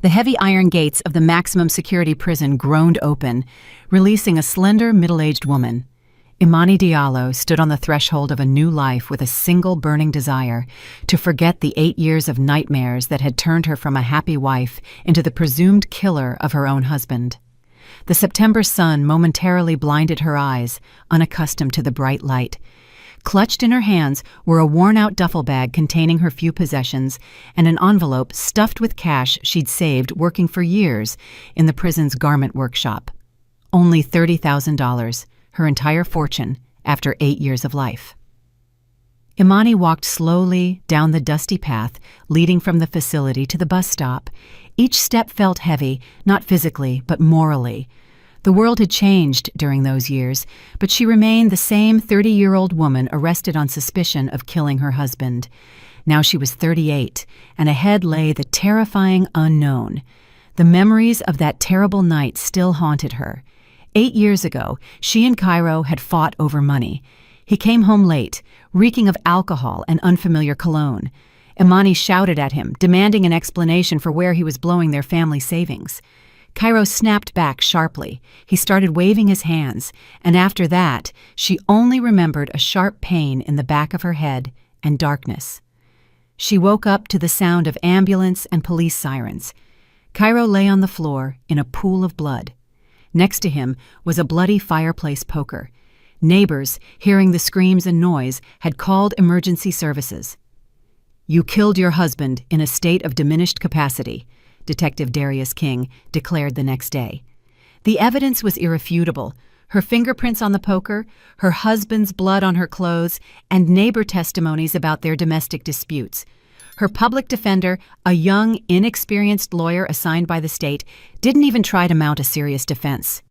The heavy iron gates of the maximum security prison groaned open, releasing a slender, middle-aged woman. Imani Diallo stood on the threshold of a new life with a single burning desire to forget the 8 years of nightmares that had turned her from a happy wife into the presumed killer of her own husband. The September sun momentarily blinded her eyes, unaccustomed to the bright light. Clutched in her hands were a worn-out duffel bag containing her few possessions and an envelope stuffed with cash she'd saved working for years in the prison's garment workshop. Only $30,000. Her entire fortune after 8 years of life. Imani walked slowly down the dusty path leading from the facility to the bus stop. Each step felt heavy, not physically, but morally. The world had changed during those years, but she remained the same 30-year-old woman arrested on suspicion of killing her husband. Now she was 38, and ahead lay the terrifying unknown. The memories of that terrible night still haunted her. 8 years ago, she and Cairo had fought over money. He came home late, reeking of alcohol and unfamiliar cologne. Imani shouted at him, demanding an explanation for where he was blowing their family savings. Cairo snapped back sharply. He started waving his hands, and after that, she only remembered a sharp pain in the back of her head and darkness. She woke up to the sound of ambulance and police sirens. Cairo lay on the floor in a pool of blood. Next to him was a bloody fireplace poker. Neighbors, hearing the screams and noise, had called emergency services. "You killed your husband in a state of diminished capacity," Detective Darius King declared the next day. The evidence was irrefutable. Her fingerprints on the poker, her husband's blood on her clothes, and neighbor testimonies about their domestic disputes. Her public defender, a young, inexperienced lawyer assigned by the state, didn't even try to mount a serious defense.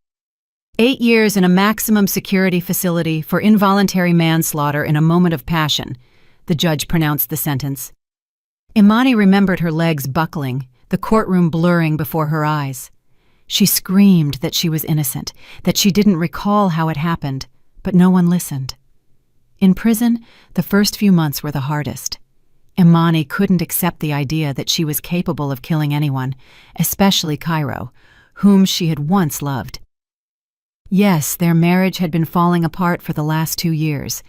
8 years in a maximum security facility for involuntary manslaughter in a moment of passion, the judge pronounced the sentence. Imani remembered her legs buckling, the courtroom blurring before her eyes. She screamed that she was innocent, that she didn't recall how it happened, but no one listened. In prison, the first few months were the hardest. Imani couldn't accept the idea that she was capable of killing anyone, especially Cairo, whom she had once loved. Yes, their marriage had been falling apart for the last 2 years.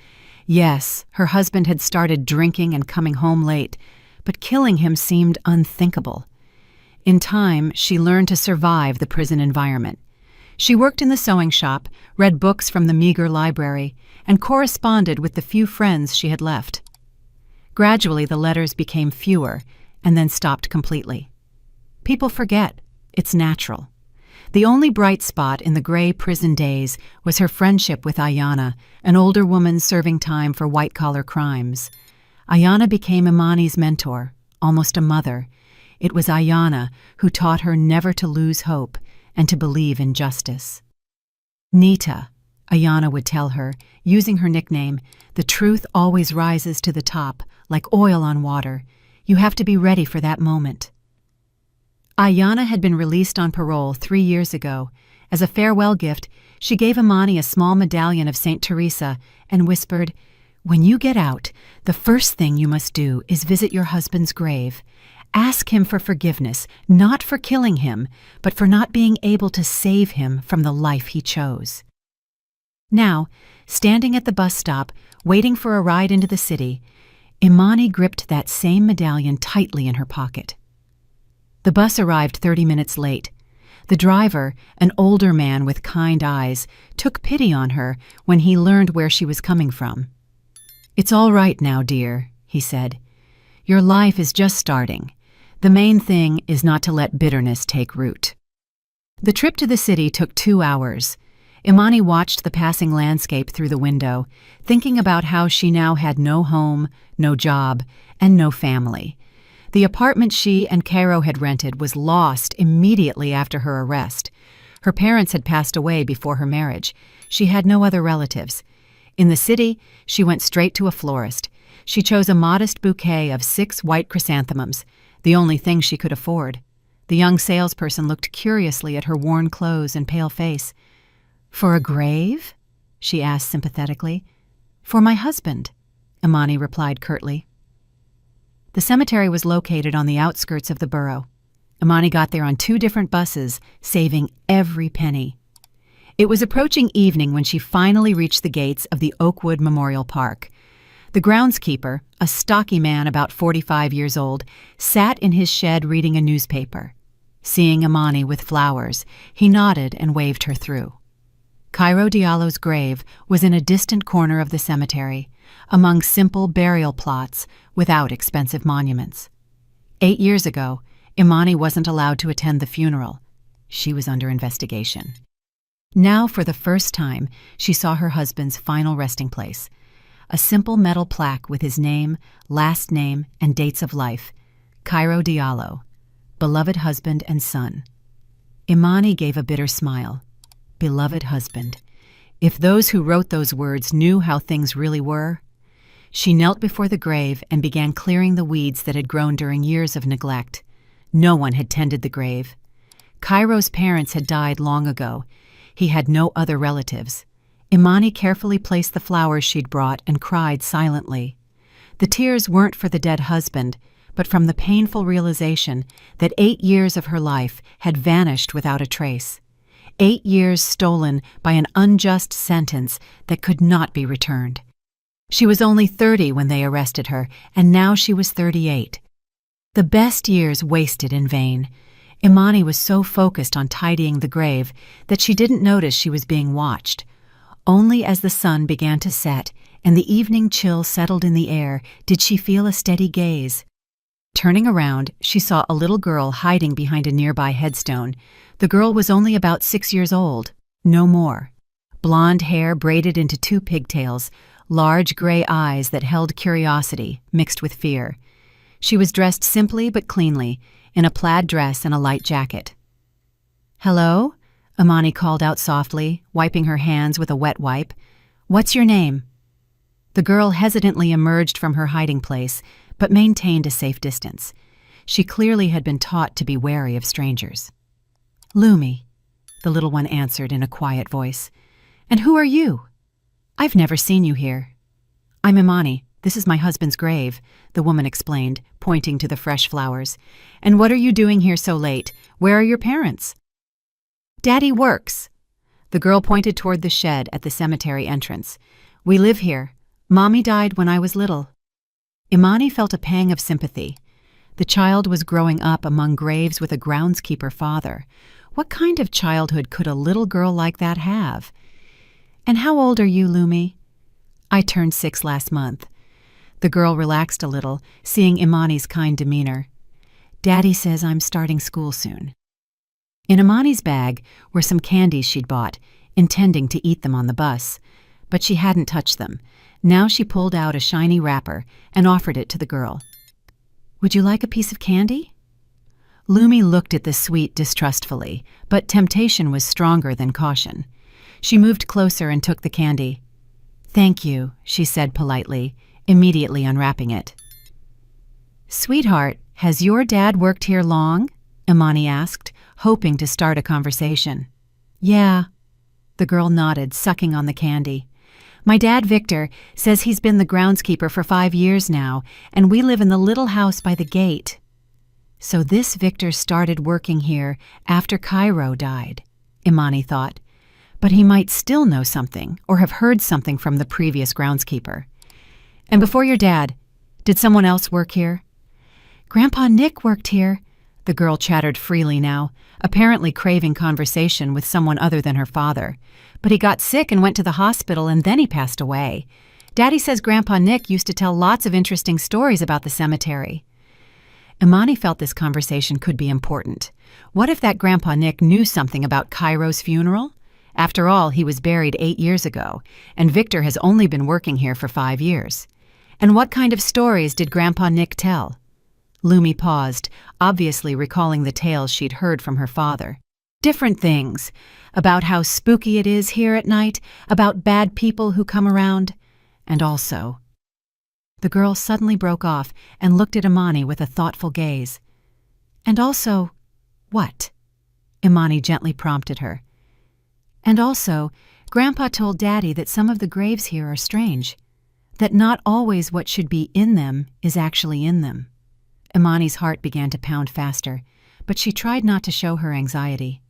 Yes, her husband had started drinking and coming home late, but killing him seemed unthinkable. In time, she learned to survive the prison environment. She worked in the sewing shop, read books from the meager library, and corresponded with the few friends she had left. Gradually, the letters became fewer and then stopped completely. People forget. It's natural. The only bright spot in the gray prison days was her friendship with Ayana, an older woman serving time for white-collar crimes. Ayana became Imani's mentor, almost a mother. It was Ayana who taught her never to lose hope and to believe in justice. "Nita," Ayana would tell her, using her nickname, "the truth always rises to the top, like oil on water. You have to be ready for that moment." Ayana had been released on parole 3 years ago. As a farewell gift, she gave Imani a small medallion of St. Teresa and whispered, "When you get out, the first thing you must do is visit your husband's grave. Ask him for forgiveness, not for killing him, but for not being able to save him from the life he chose." Now, standing at the bus stop, waiting for a ride into the city, Imani gripped that same medallion tightly in her pocket. The bus arrived 30 minutes late. The driver, an older man with kind eyes, took pity on her when he learned where she was coming from. "It's all right now, dear," he said. "Your life is just starting. The main thing is not to let bitterness take root." The trip to the city took 2 hours. Imani watched the passing landscape through the window, thinking about how she now had no home, no job, and no family. The apartment she and Cairo had rented was lost immediately after her arrest. Her parents had passed away before her marriage. She had no other relatives. In the city, she went straight to a florist. She chose a modest bouquet of 6 white chrysanthemums, the only thing she could afford. The young salesperson looked curiously at her worn clothes and pale face. "For a grave?" she asked sympathetically. "For my husband," Imani replied curtly. The cemetery was located on the outskirts of the borough. Imani got there on 2 different buses, saving every penny. It was approaching evening when she finally reached the gates of the Oakwood Memorial Park. The groundskeeper, a stocky man about 45 years old, sat in his shed reading a newspaper. Seeing Imani with flowers, he nodded and waved her through. Cairo Diallo's grave was in a distant corner of the cemetery, among simple burial plots without expensive monuments. 8 years ago, Imani wasn't allowed to attend the funeral. She was under investigation. Now, for the first time, she saw her husband's final resting place, a simple metal plaque with his name, last name, and dates of life, Cairo Diallo, beloved husband and son. Imani gave a bitter smile. Beloved husband. If those who wrote those words knew how things really were. She knelt before the grave and began clearing the weeds that had grown during years of neglect. No one had tended the grave. Cairo's parents had died long ago. He had no other relatives. Imani carefully placed the flowers she'd brought and cried silently. The tears weren't for the dead husband, but from the painful realization that 8 years of her life had vanished without a trace. 8 years stolen by an unjust sentence that could not be returned. She was only 30 when they arrested her, and now she was 38. The best years wasted in vain. Imani was so focused on tidying the grave that she didn't notice she was being watched. Only as the sun began to set and the evening chill settled in the air did she feel a steady gaze. Turning around, she saw a little girl hiding behind a nearby headstone. The girl was only about 6 years old, no more. Blonde hair braided into 2 pigtails, large gray eyes that held curiosity mixed with fear. She was dressed simply but cleanly, in a plaid dress and a light jacket. "Hello?" Imani called out softly, wiping her hands with a wet wipe. "What's your name?" The girl hesitantly emerged from her hiding place, but maintained a safe distance. She clearly had been taught to be wary of strangers. "Lumi," the little one answered in a quiet voice. "And who are you?" "I've never seen you here." "I'm Imani. This is my husband's grave," the woman explained, pointing to the fresh flowers. "And what are you doing here so late? Where are your parents?" "Daddy works." The girl pointed toward the shed at the cemetery entrance. "We live here. Mommy died when I was little." Imani felt a pang of sympathy. The child was growing up among graves with a groundskeeper father. What kind of childhood could a little girl like that have? "And how old are you, Lumi?" "I turned 6 last month." The girl relaxed a little, seeing Imani's kind demeanor. "Daddy says I'm starting school soon." In Imani's bag were some candies she'd bought, intending to eat them on the bus. But she hadn't touched them. Now she pulled out a shiny wrapper and offered it to the girl. "Would you like a piece of candy?" Lumi looked at the sweet distrustfully, but temptation was stronger than caution. She moved closer and took the candy. "Thank you," she said politely, immediately unwrapping it. "Sweetheart, has your dad worked here long?" Imani asked, hoping to start a conversation. "Yeah." The girl nodded, sucking on the candy. "My dad, Victor, says he's been the groundskeeper for 5 years now, and we live in the little house by the gate." So this Victor started working here after Cairo died, Imani thought. But he might still know something or have heard something from the previous groundskeeper. "And before your dad, did someone else work here?" "Grandpa Nick worked here." The girl chattered freely now, apparently craving conversation with someone other than her father. "But he got sick and went to the hospital, and then he passed away. Daddy says Grandpa Nick used to tell lots of interesting stories about the cemetery." Imani felt this conversation could be important. What if that Grandpa Nick knew something about Cairo's funeral? After all, he was buried 8 years ago, and Victor has only been working here for 5 years. And what kind of stories did Grandpa Nick tell? Lumi paused, obviously recalling the tales she'd heard from her father. Different things. About how spooky it is here at night, about bad people who come around, and also... The girl suddenly broke off and looked at Imani with a thoughtful gaze. "And also, what?" Imani gently prompted her. "And also, Grandpa told Daddy that some of the graves here are strange, that not always what should be in them is actually in them." Imani's heart began to pound faster, but she tried not to show her anxiety.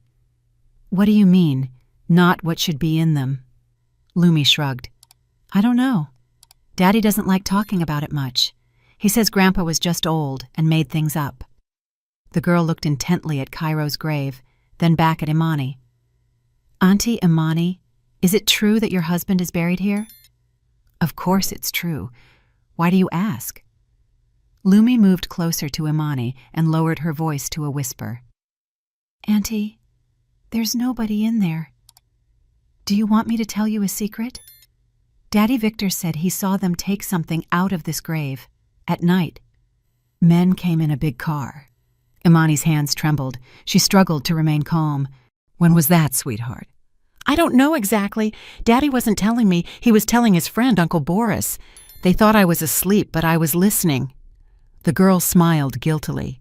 "What do you mean, not what should be in them?" Lumi shrugged. "I don't know. Daddy doesn't like talking about it much. He says Grandpa was just old and made things up." The girl looked intently at Cairo's grave, then back at Imani. "Auntie Imani, is it true that your husband is buried here?" "Of course it's true. Why do you ask?" Lumi moved closer to Imani and lowered her voice to a whisper. "Auntie, there's nobody in there. Do you want me to tell you a secret? Daddy Victor said he saw them take something out of this grave, at night. Men came in a big car." Imani's hands trembled. She struggled to remain calm. "When was that, sweetheart?" "I don't know exactly. Daddy wasn't telling me. He was telling his friend, Uncle Boris. They thought I was asleep, but I was listening." The girl smiled guiltily.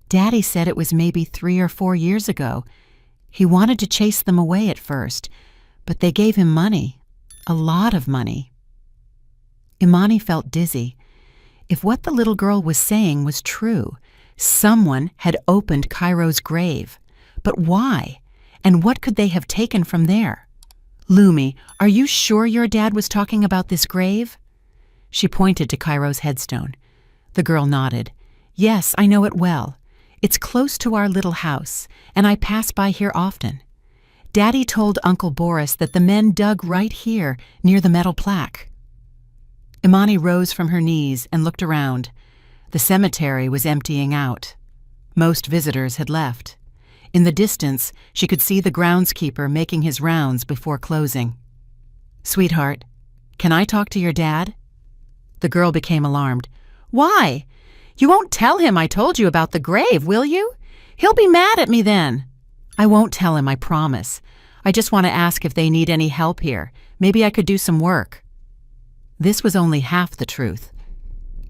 "Daddy said it was maybe 3 or 4 years ago. He wanted to chase them away at first, but they gave him money. A lot of money." Imani felt dizzy. If what the little girl was saying was true, someone had opened Cairo's grave. But why? And what could they have taken from there? "Lumi, are you sure your dad was talking about this grave?" She pointed to Cairo's headstone. The girl nodded. "Yes, I know it well. It's close to our little house, and I pass by here often. Daddy told Uncle Boris that the men dug right here near the metal plaque." Imani rose from her knees and looked around. The cemetery was emptying out. Most visitors had left. In the distance, she could see the groundskeeper making his rounds before closing. "Sweetheart, can I talk to your dad?" The girl became alarmed. "Why? You won't tell him I told you about the grave, will you? He'll be mad at me then." "I won't tell him, I promise. I just want to ask if they need any help here. Maybe I could do some work." This was only half the truth.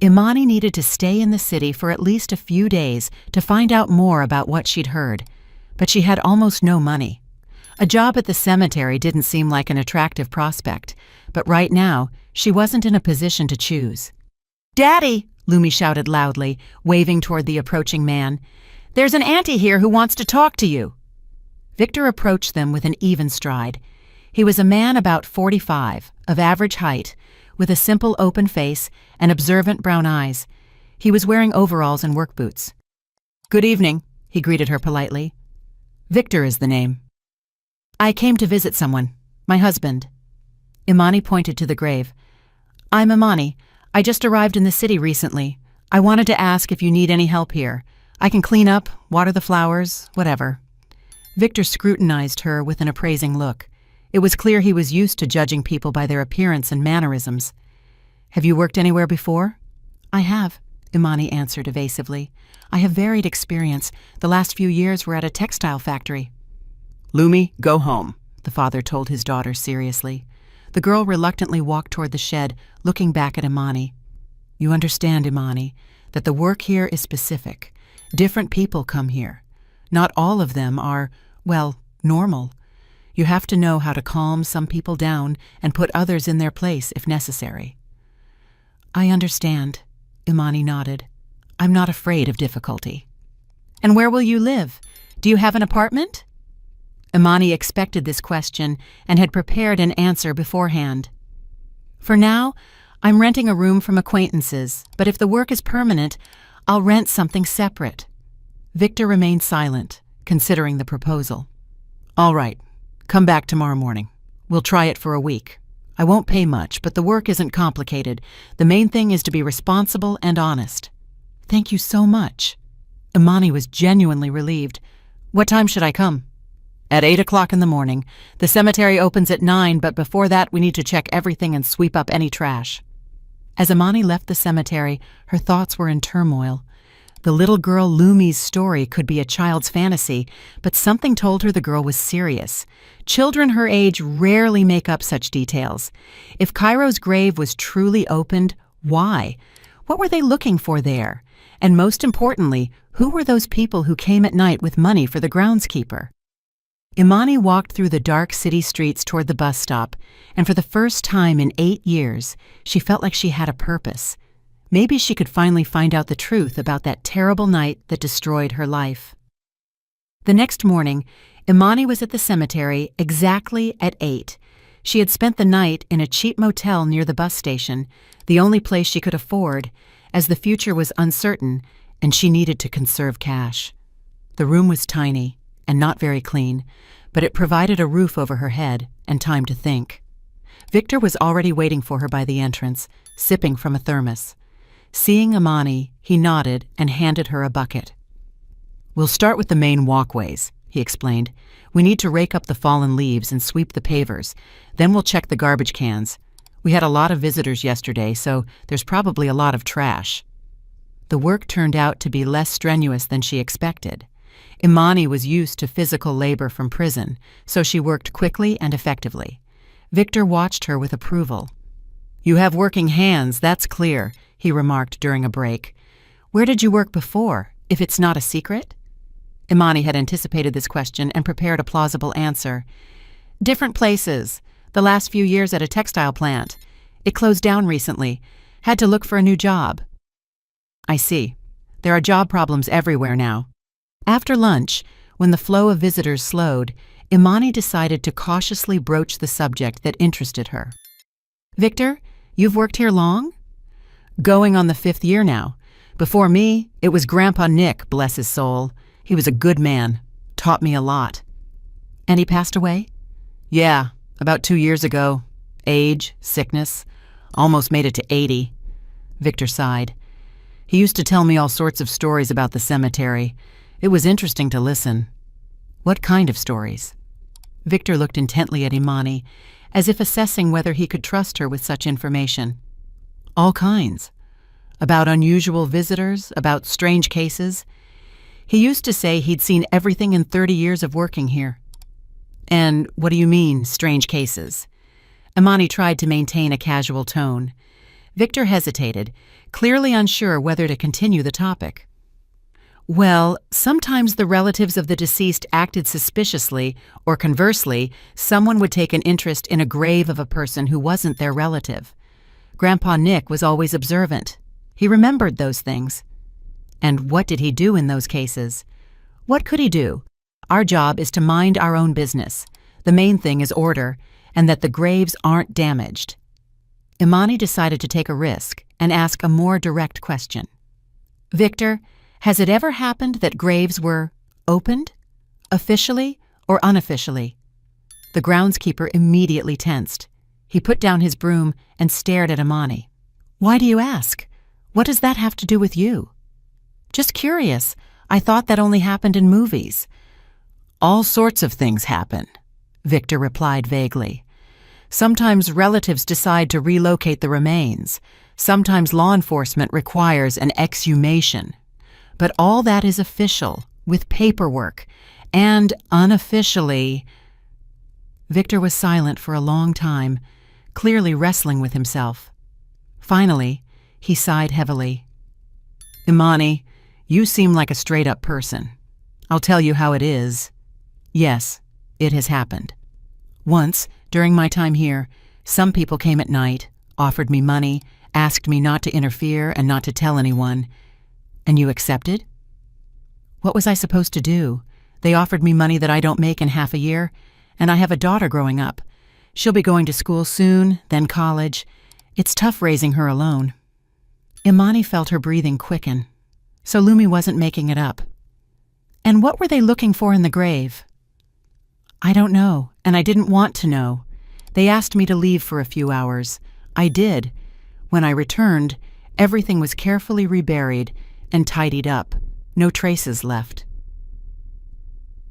Imani needed to stay in the city for at least a few days to find out more about what she'd heard, but she had almost no money. A job at the cemetery didn't seem like an attractive prospect, but right now, she wasn't in a position to choose. "Daddy!" Lumi shouted loudly, waving toward the approaching man. "There's an auntie here who wants to talk to you." Victor approached them with an even stride. He was a man about 45, of average height, with a simple open face and observant brown eyes. He was wearing overalls and work boots. "Good evening," he greeted her politely. "Victor is the name. I came to visit someone, my husband." Imani pointed to the grave. "I'm Imani. I just arrived in the city recently. I wanted to ask if you need any help here. I can clean up, water the flowers, whatever." Victor scrutinized her with an appraising look. It was clear he was used to judging people by their appearance and mannerisms. "Have you worked anywhere before?" "I have," Imani answered evasively. "I have varied experience. The last few years were at a textile factory." "Lumi, go home," the father told his daughter seriously. The girl reluctantly walked toward the shed, looking back at Imani. "You understand, Imani, that the work here is specific. Different people come here. Not all of them are, well, normal. You have to know how to calm some people down and put others in their place if necessary." "I understand," Imani nodded. "I'm not afraid of difficulty." "And where will you live? Do you have an apartment?" Imani expected this question and had prepared an answer beforehand. "For now, I'm renting a room from acquaintances, but if the work is permanent, I'll rent something separate." Victor remained silent, considering the proposal. "All right. Come back tomorrow morning. We'll try it for a week. I won't pay much, but the work isn't complicated. The main thing is to be responsible and honest." "Thank you so much." Imani was genuinely relieved. "What time should I come?" "At 8 o'clock in the morning. The cemetery opens at 9, but before that we need to check everything and sweep up any trash." As Imani left the cemetery, her thoughts were in turmoil. The little girl Lumi's story could be a child's fantasy, but something told her the girl was serious. Children her age rarely make up such details. If Cairo's grave was truly opened, why? What were they looking for there? And most importantly, who were those people who came at night with money for the groundskeeper? Imani walked through the dark city streets toward the bus stop, and for the first time in 8 years, she felt like she had a purpose. Maybe she could finally find out the truth about that terrible night that destroyed her life. The next morning, Imani was at the cemetery exactly at 8. She had spent the night in a cheap motel near the bus station, the only place she could afford, as the future was uncertain and she needed to conserve cash. The room was tiny and not very clean, but it provided a roof over her head and time to think. Victor was already waiting for her by the entrance, sipping from a thermos. Seeing Imani, he nodded and handed her a bucket. "We'll start with the main walkways," he explained. "We need to rake up the fallen leaves and sweep the pavers. Then we'll check the garbage cans. We had a lot of visitors yesterday, so there's probably a lot of trash." The work turned out to be less strenuous than she expected. Imani was used to physical labor from prison, so she worked quickly and effectively. Victor watched her with approval. "You have working hands, that's clear," he remarked during a break. "Where did you work before, if it's not a secret?" Imani had anticipated this question and prepared a plausible answer. "Different places. The last few years at a textile plant. It closed down recently. Had to look for a new job." "I see. There are job problems everywhere now." After lunch, when the flow of visitors slowed, Imani decided to cautiously broach the subject that interested her. "Victor, you've worked here long?" "Going on the 5th year now. Before me, it was Grandpa Nick, bless his soul. He was a good man. Taught me a lot." "And he passed away?" "Yeah, about 2 years ago. Age, sickness. Almost made it to 80. Victor sighed. "He used to tell me all sorts of stories about the cemetery. It was interesting to listen." "What kind of stories?" Victor looked intently at Imani, as if assessing whether he could trust her with such information. "All kinds. About unusual visitors, about strange cases. He used to say he'd seen everything in 30 years of working here." "And what do you mean, strange cases?" Imani tried to maintain a casual tone. Victor hesitated, clearly unsure whether to continue the topic. "Well, sometimes the relatives of the deceased acted suspiciously, or conversely, someone would take an interest in a grave of a person who wasn't their relative. Grandpa Nick was always observant. He remembered those things." "And what did he do in those cases?" "What could he do? Our job is to mind our own business. The main thing is order, and that the graves aren't damaged." Imani decided to take a risk and ask a more direct question. "Victor, has it ever happened that graves were opened, officially or unofficially?" The groundskeeper immediately tensed. He put down his broom and stared at Imani. "Why do you ask? What does that have to do with you?" "Just curious. I thought that only happened in movies." "All sorts of things happen," Victor replied vaguely. "Sometimes relatives decide to relocate the remains. Sometimes law enforcement requires an exhumation. But all that is official, with paperwork, and unofficially—" Victor was silent for a long time, clearly wrestling with himself. Finally, he sighed heavily. "Imani, you seem like a straight-up person. I'll tell you how it is. Yes, it has happened. Once, during my time here, some people came at night, offered me money, asked me not to interfere and not to tell anyone. And you accepted?" "What was I supposed to do? They offered me money that I don't make in half a year, and I have a daughter growing up. She'll be going to school soon, then college. It's tough raising her alone." Imani felt her breathing quicken. So Lumi wasn't making it up. "And what were they looking for in the grave?" "I don't know, and I didn't want to know. They asked me to leave for a few hours. I did. When I returned, everything was carefully reburied and tidied up. No traces left."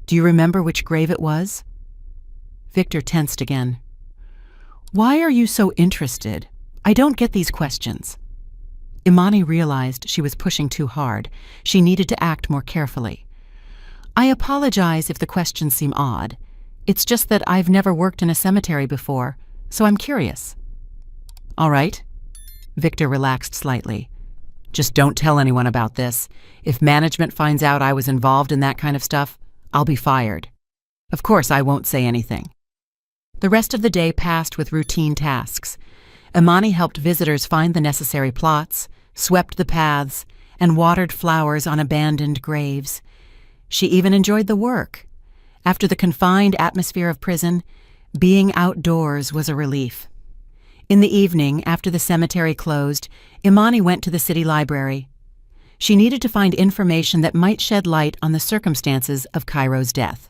"Do you remember which grave it was?" Victor tensed again. "Why are you so interested? I don't get these questions." Imani realized she was pushing too hard. She needed to act more carefully. "I apologize if the questions seem odd. It's just that I've never worked in a cemetery before, so I'm curious." "All right." Victor relaxed slightly. "Just don't tell anyone about this. If management finds out I was involved in that kind of stuff, I'll be fired. Of course, I won't say anything." The rest of the day passed with routine tasks. Imani helped visitors find the necessary plots, swept the paths, and watered flowers on abandoned graves. She even enjoyed the work. After the confined atmosphere of prison, being outdoors was a relief. In the evening, after the cemetery closed, Imani went to the city library. She needed to find information that might shed light on the circumstances of Cairo's death.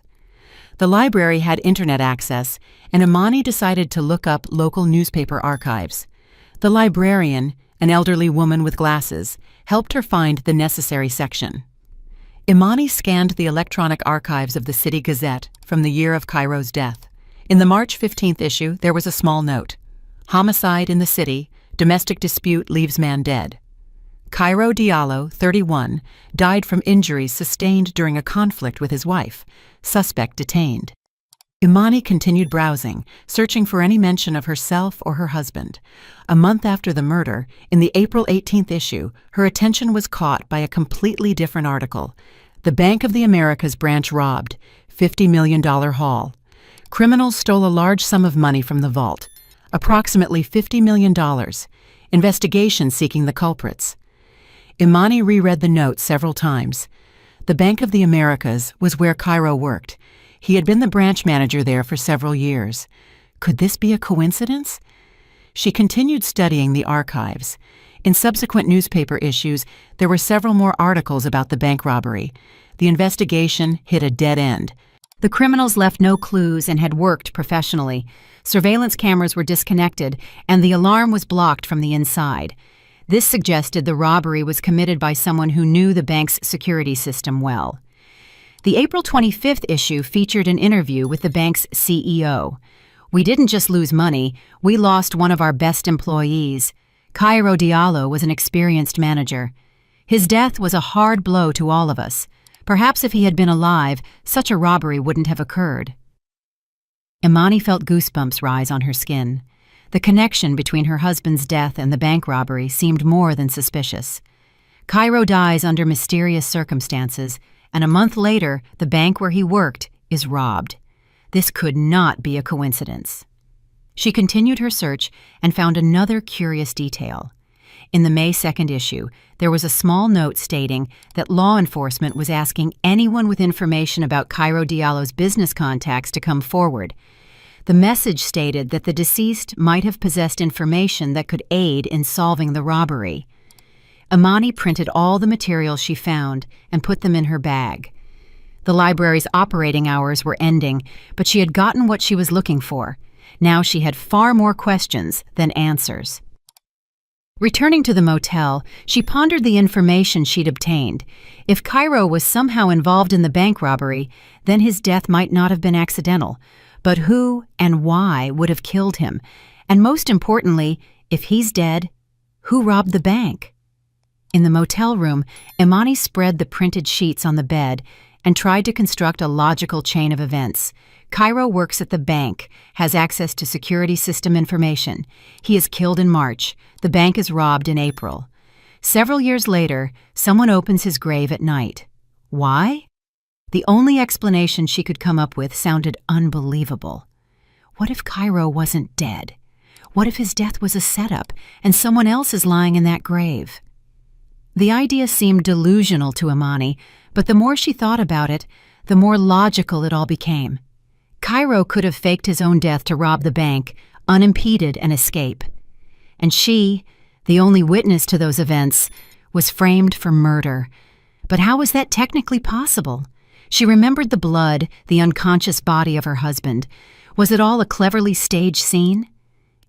The library had internet access, and Imani decided to look up local newspaper archives. The librarian, an elderly woman with glasses, helped her find the necessary section. Imani scanned the electronic archives of the City Gazette from the year of Cairo's death. In the March 15th issue, there was a small note. Homicide in the city, domestic dispute leaves man dead. Cairo Diallo, 31, died from injuries sustained during a conflict with his wife. Suspect detained. Imani continued browsing, searching for any mention of herself or her husband. A month after the murder, in the April 18th issue, her attention was caught by a completely different article. The Bank of the Americas branch robbed, $50 million haul. Criminals stole a large sum of money from the vault, approximately $50 million. Investigation seeking the culprits. Imani reread the note several times. The Bank of the Americas was where Cairo worked. He had been the branch manager there for several years. Could this be a coincidence? She continued studying the archives. In subsequent newspaper issues, there were several more articles about the bank robbery. The investigation hit a dead end. The criminals left no clues and had worked professionally. Surveillance cameras were disconnected, and the alarm was blocked from the inside. This suggested the robbery was committed by someone who knew the bank's security system well. The April 25th issue featured an interview with the bank's CEO. "We didn't just lose money, we lost one of our best employees. Cairo Diallo was an experienced manager. His death was a hard blow to all of us. Perhaps if he had been alive, such a robbery wouldn't have occurred." Imani felt goosebumps rise on her skin. The connection between her husband's death and the bank robbery seemed more than suspicious. Cairo dies under mysterious circumstances, and a month later, the bank where he worked is robbed. This could not be a coincidence. She continued her search and found another curious detail. In the May 2nd issue, there was a small note stating that law enforcement was asking anyone with information about Cairo Diallo's business contacts to come forward. The message stated that the deceased might have possessed information that could aid in solving the robbery. Imani printed all the materials she found and put them in her bag. The library's operating hours were ending, but she had gotten what she was looking for. Now she had far more questions than answers. Returning to the motel, she pondered the information she'd obtained. If Cairo was somehow involved in the bank robbery, then his death might not have been accidental. But who and why would have killed him? And most importantly, if he's dead, who robbed the bank? In the motel room, Imani spread the printed sheets on the bed and tried to construct a logical chain of events. Cairo works at the bank, has access to security system information. He is killed in March. The bank is robbed in April. Several years later, someone opens his grave at night. Why? The only explanation she could come up with sounded unbelievable. What if Cairo wasn't dead? What if his death was a setup and someone else is lying in that grave? The idea seemed delusional to Imani, but the more she thought about it, the more logical it all became. Cairo could have faked his own death to rob the bank, unimpeded, and escape. And she, the only witness to those events, was framed for murder. But how was that technically possible? She remembered the blood, the unconscious body of her husband. Was it all a cleverly staged scene?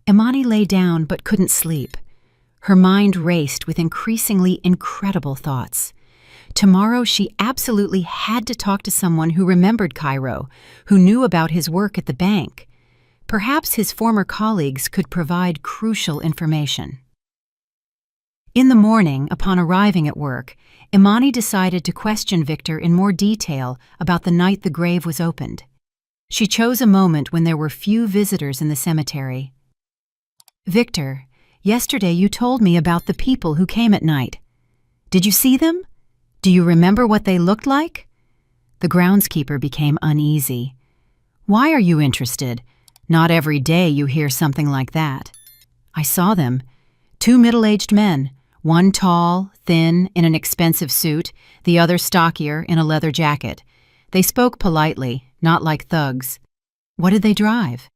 Imani lay down but couldn't sleep. Her mind raced with increasingly incredible thoughts. Tomorrow she absolutely had to talk to someone who remembered Cairo, who knew about his work at the bank. Perhaps his former colleagues could provide crucial information. In the morning, upon arriving at work, Imani decided to question Victor in more detail about the night the grave was opened. She chose a moment when there were few visitors in the cemetery. "Victor, yesterday you told me about the people who came at night. Did you see them? Do you remember what they looked like?" The groundskeeper became uneasy. "Why are you interested? Not every day you hear something like that." "I saw them. 2 middle-aged men, One tall, thin, in an expensive suit, the other stockier, in a leather jacket. They spoke politely, not like thugs. What did they drive?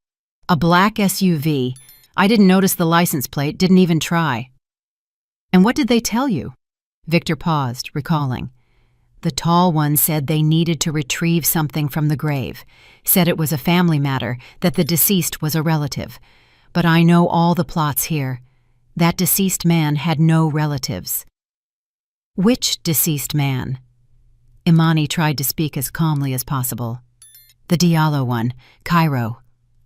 A black SUV. I didn't notice the license plate, didn't even try. And what did they tell you? Victor paused, recalling. The tall one said they needed to retrieve something from the grave, said it was a family matter, that the deceased was a relative. But I know all the plots here. That deceased man had no relatives. Which deceased man? Imani tried to speak as calmly as possible. The Diallo one, Cairo.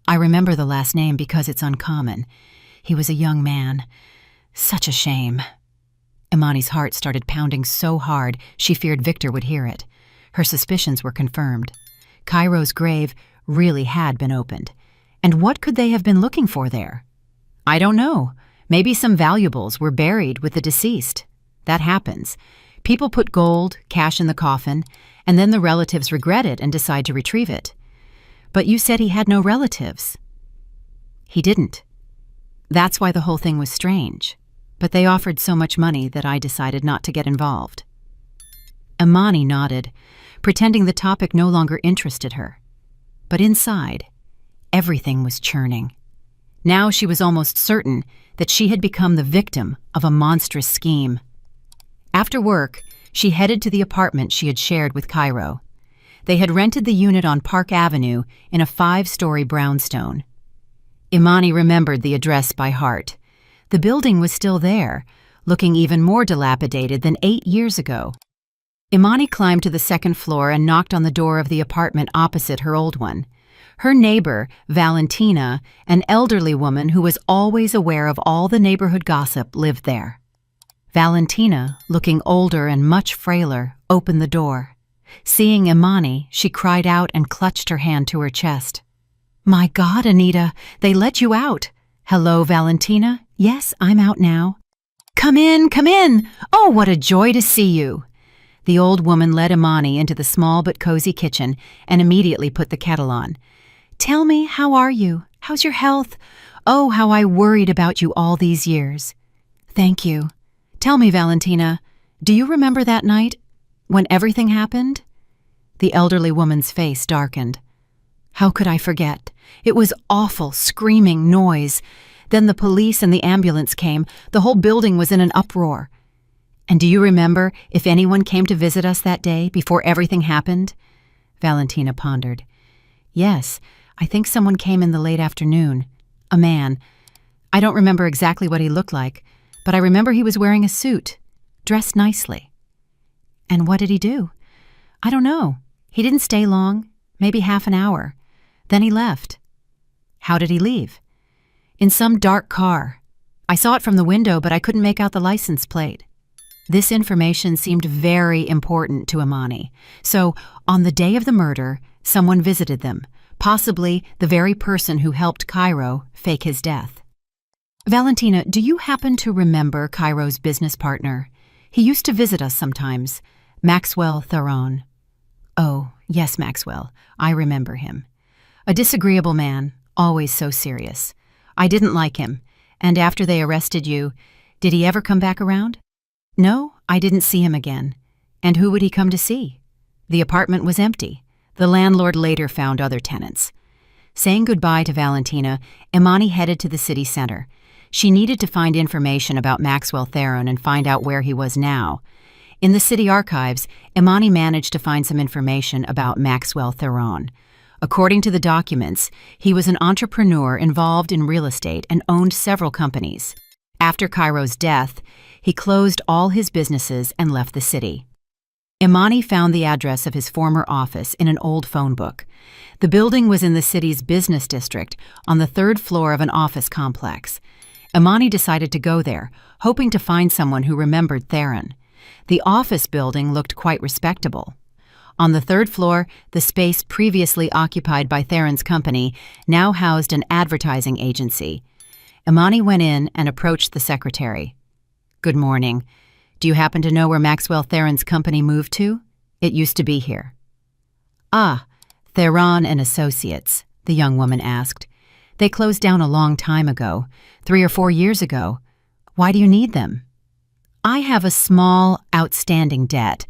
I remember the last name because it's uncommon. He was a young man. Such a shame. Imani's heart started pounding so hard she feared Victor would hear it. Her suspicions were confirmed. Cairo's grave really had been opened. And what could they have been looking for there? I don't know. Maybe some valuables were buried with the deceased. That happens. People put gold, cash in the coffin, and then the relatives regret it and decide to retrieve it. But you said he had no relatives. He didn't. That's why the whole thing was strange. But they offered so much money that I decided not to get involved. Imani nodded, pretending the topic no longer interested her. But inside, everything was churning. Now she was almost certain that she had become the victim of a monstrous scheme. After work, she headed to the apartment she had shared with Cairo. They had rented the unit on Park Avenue in a 5-story brownstone. Imani remembered the address by heart. The building was still there, looking even more dilapidated than 8 years ago. Imani climbed to the second floor and knocked on the door of the apartment opposite her old one. Her neighbor, Valentina, an elderly woman who was always aware of all the neighborhood gossip, lived there. Valentina, looking older and much frailer, opened the door. Seeing Imani, she cried out and clutched her hand to her chest. "My God, Anita, they let you out." "Hello, Valentina? Yes, I'm out now." Come in, come in! Oh, what a joy to see you!" The old woman led Imani into the small but cozy kitchen and immediately put the kettle on. "Tell me, how are you? How's your health? Oh, how I worried about you all these years." "Thank you. Tell me, Valentina, do you remember that night when everything happened?" The elderly woman's face darkened. "How could I forget? It was awful, screaming noise. Then the police and the ambulance came. The whole building was in an uproar. And do you remember if anyone came to visit us that day before everything happened?" Valentina pondered. "Yes, I think someone came in the late afternoon. A man. I don't remember exactly what he looked like, but I remember he was wearing a suit, dressed nicely." "And what did he do?" "I don't know. He didn't stay long, maybe half an hour. Then he left." "How did he leave?" "In some dark car. I saw it from the window, but I couldn't make out the license plate." This information seemed very important to Imani. So, on the day of the murder, someone visited them, possibly the very person who helped Cairo fake his death. "Valentina, do you happen to remember Cairo's business partner? He used to visit us sometimes, Maxwell Theron." "Oh, yes, Maxwell. I remember him. A disagreeable man, always so serious. I didn't like him, and after they arrested you, did he ever come back around?" "No, I didn't see him again. And who would he come to see? The apartment was empty. The landlord later found other tenants." Saying goodbye to Valentina, Imani headed to the city center. She needed to find information about Maxwell Theron and find out where he was now. In the city archives, Imani managed to find some information about Maxwell Theron. According to the documents, he was an entrepreneur involved in real estate and owned several companies. After Cairo's death, he closed all his businesses and left the city. Imani found the address of his former office in an old phone book. The building was in the city's business district on the 3rd floor of an office complex. Imani decided to go there, hoping to find someone who remembered Theron. The office building looked quite respectable. On the 3rd floor, the space previously occupied by Theron's company now housed an advertising agency. Imani went in and approached the secretary. "Good morning. Do you happen to know where Maxwell Theron's company moved to? It used to be here." "Ah, Theron and Associates," the young woman asked. "They closed down a long time ago, 3 or 4 years ago. Why do you need them?" I have a small, outstanding debt.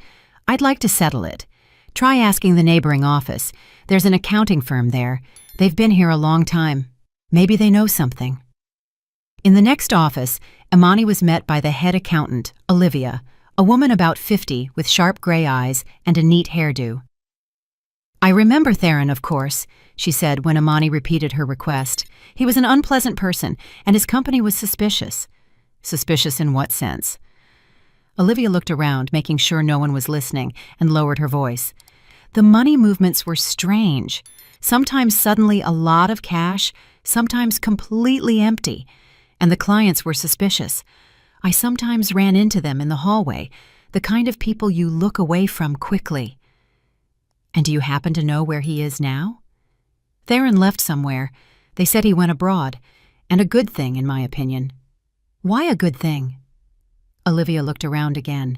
I'd like to settle it. Try asking the neighboring office. There's an accounting firm there. They've been here a long time. Maybe they know something. In the next office, Imani was met by the head accountant, Olivia, a woman about 50 with sharp gray eyes and a neat hairdo. "I remember Theron, of course," she said when Imani repeated her request. "He was an unpleasant person, and his company was suspicious." "Suspicious in what sense?" Olivia looked around, making sure no one was listening, and lowered her voice. "The money movements were strange. Sometimes suddenly a lot of cash, sometimes completely empty. And the clients were suspicious. I sometimes ran into them in the hallway, the kind of people you look away from quickly." "And do you happen to know where he is now?" "Theron left somewhere. They said he went abroad. And a good thing, in my opinion." "Why a good thing?" Olivia looked around again.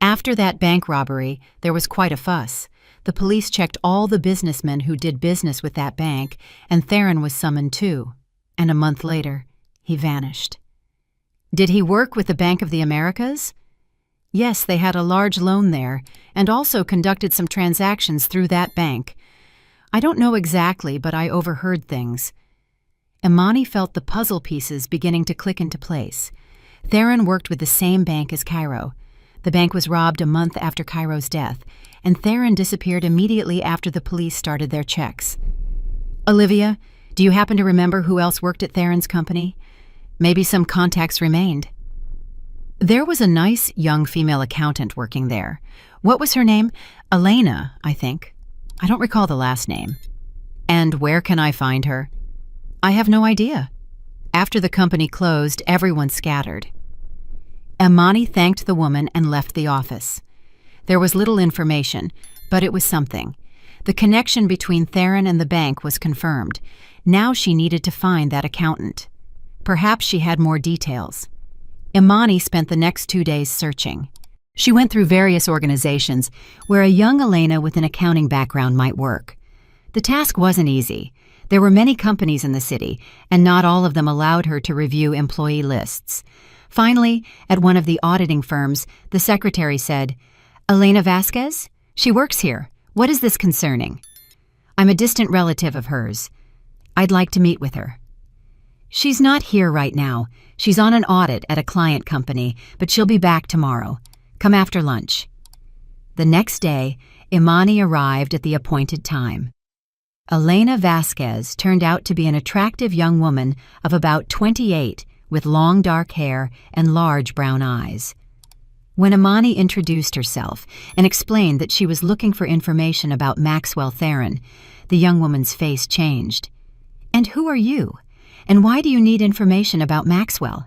"After that bank robbery, there was quite a fuss. The police checked all the businessmen who did business with that bank, and Theron was summoned too. And a month later, he vanished." "Did he work with the Bank of the Americas?" "Yes, they had a large loan there, and also conducted some transactions through that bank. I don't know exactly, but I overheard things." Imani felt the puzzle pieces beginning to click into place. Theron worked with the same bank as Cairo. The bank was robbed a month after Cairo's death, and Theron disappeared immediately after the police started their checks. "Olivia, do you happen to remember who else worked at Theron's company? Maybe some contacts remained." "There was a nice young female accountant working there. What was her name? Elena, I think. I don't recall the last name." "And where can I find her?" "I have no idea. After the company closed, everyone scattered." Imani thanked the woman and left the office. There was little information, but it was something. The connection between Theron and the bank was confirmed. Now she needed to find that accountant. Perhaps she had more details. Imani spent the next 2 days searching. She went through various organizations where a young Elena with an accounting background might work. The task wasn't easy. There were many companies in the city, and not all of them allowed her to review employee lists. Finally, at one of the auditing firms, the secretary said, "Elena Vasquez? She works here. What is this concerning?" "I'm a distant relative of hers. I'd like to meet with her." "She's not here right now. She's on an audit at a client company, but she'll be back tomorrow. Come after lunch." The next day, Imani arrived at the appointed time. Elena Vasquez turned out to be an attractive young woman of about 28 with long dark hair and large brown eyes. When Imani introduced herself and explained that she was looking for information about Maxwell Theron, the young woman's face changed. "And who are you? And why do you need information about Maxwell?"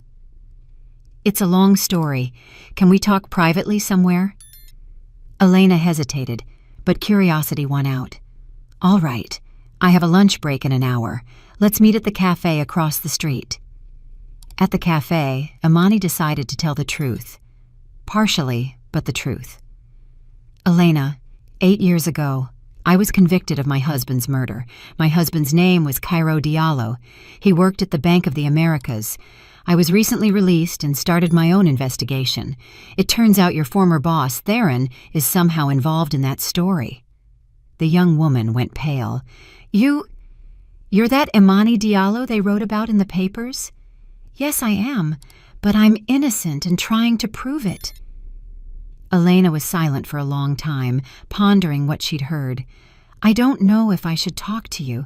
"It's a long story. Can we talk privately somewhere?" Elena hesitated, but curiosity won out. "All right. I have a lunch break in an hour. Let's meet at the cafe across the street." At the cafe, Imani decided to tell the truth. Partially, but the truth. "Elena, 8 years ago, I was convicted of my husband's murder. My husband's name was Cairo Diallo. He worked at the Bank of the Americas. I was recently released and started my own investigation. It turns out your former boss, Theron, is somehow involved in that story." The young woman went pale. You're that Imani Diallo they wrote about in the papers?" "Yes, I am, but I'm innocent and trying to prove it." Elena was silent for a long time, pondering what she'd heard. "I don't know if I should talk to you.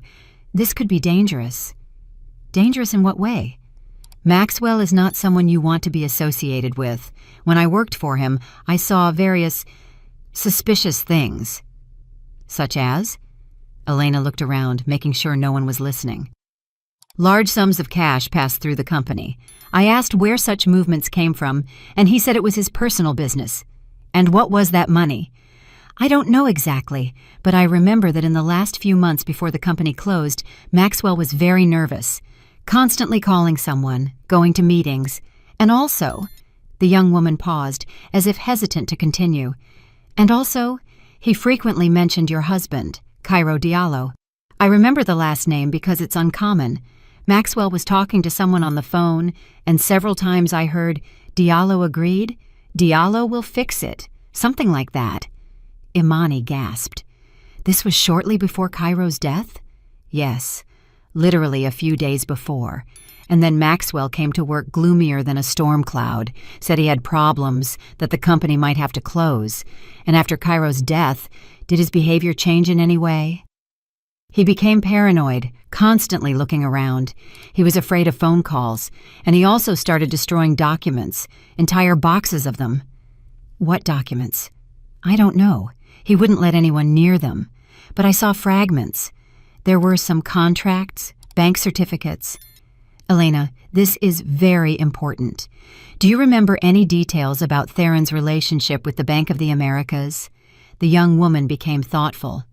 This could be dangerous." "Dangerous in what way?" "Maxwell is not someone you want to be associated with. When I worked for him, I saw various suspicious things." "Such as?" Elena looked around, making sure no one was listening. "Large sums of cash passed through the company. I asked where such movements came from, and he said it was his personal business." "And what was that money?" "I don't know exactly, but I remember that in the last few months before the company closed, Maxwell was very nervous, constantly calling someone, going to meetings, and also," the young woman paused, as if hesitant to continue, "and also, he frequently mentioned your husband, Cairo Diallo. I remember the last name because it's uncommon. Maxwell was talking to someone on the phone, and several times I heard, 'Diallo agreed,' Diallo will fix it. Something like that. Imani gasped. This was shortly before Cairo's death? Yes, literally a few days before. And then Maxwell came to work gloomier than a storm cloud, said he had problems, that the company might have to close. And after Cairo's death, did his behavior change in any way? He became paranoid, constantly looking around. He was afraid of phone calls, and he also started destroying documents, entire boxes of them. What documents? I don't know. He wouldn't let anyone near them. But I saw fragments. There were some contracts, bank certificates. Elena, this is very important. Do you remember any details about Theron's relationship with the Bank of the Americas? The young woman became thoughtful.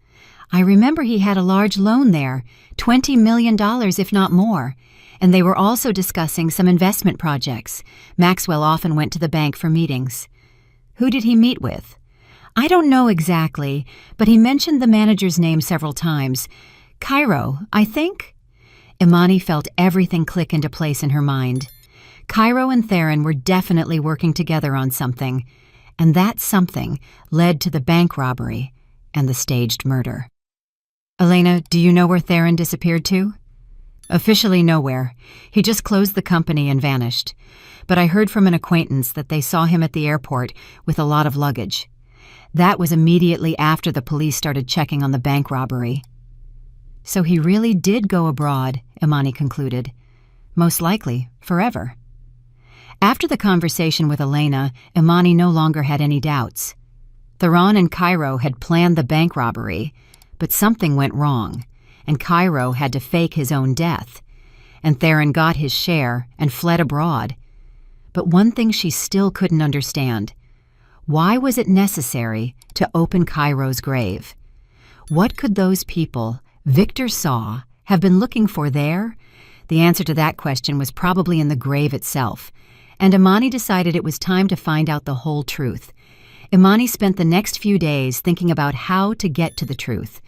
I remember he had a large loan there, $20 million if not more, and they were also discussing some investment projects. Maxwell often went to the bank for meetings. Who did he meet with? I don't know exactly, but he mentioned the manager's name several times. Cairo, I think? Imani felt everything click into place in her mind. Cairo and Theron were definitely working together on something, and that something led to the bank robbery and the staged murder. Elena, do you know where Theron disappeared to? Officially nowhere. He just closed the company and vanished. But I heard from an acquaintance that they saw him at the airport with a lot of luggage. That was immediately after the police started checking on the bank robbery. So he really did go abroad, Imani concluded. Most likely, forever. After the conversation with Elena, Imani no longer had any doubts. Theron and Cairo had planned the bank robbery, but something went wrong, and Cairo had to fake his own death, and Theron got his share and fled abroad. But one thing she still couldn't understand. Why was it necessary to open Cairo's grave? What could those people Victor saw have been looking for there? The answer to that question was probably in the grave itself, and Imani decided it was time to find out the whole truth. Imani spent the next few days thinking about how to get to the truth.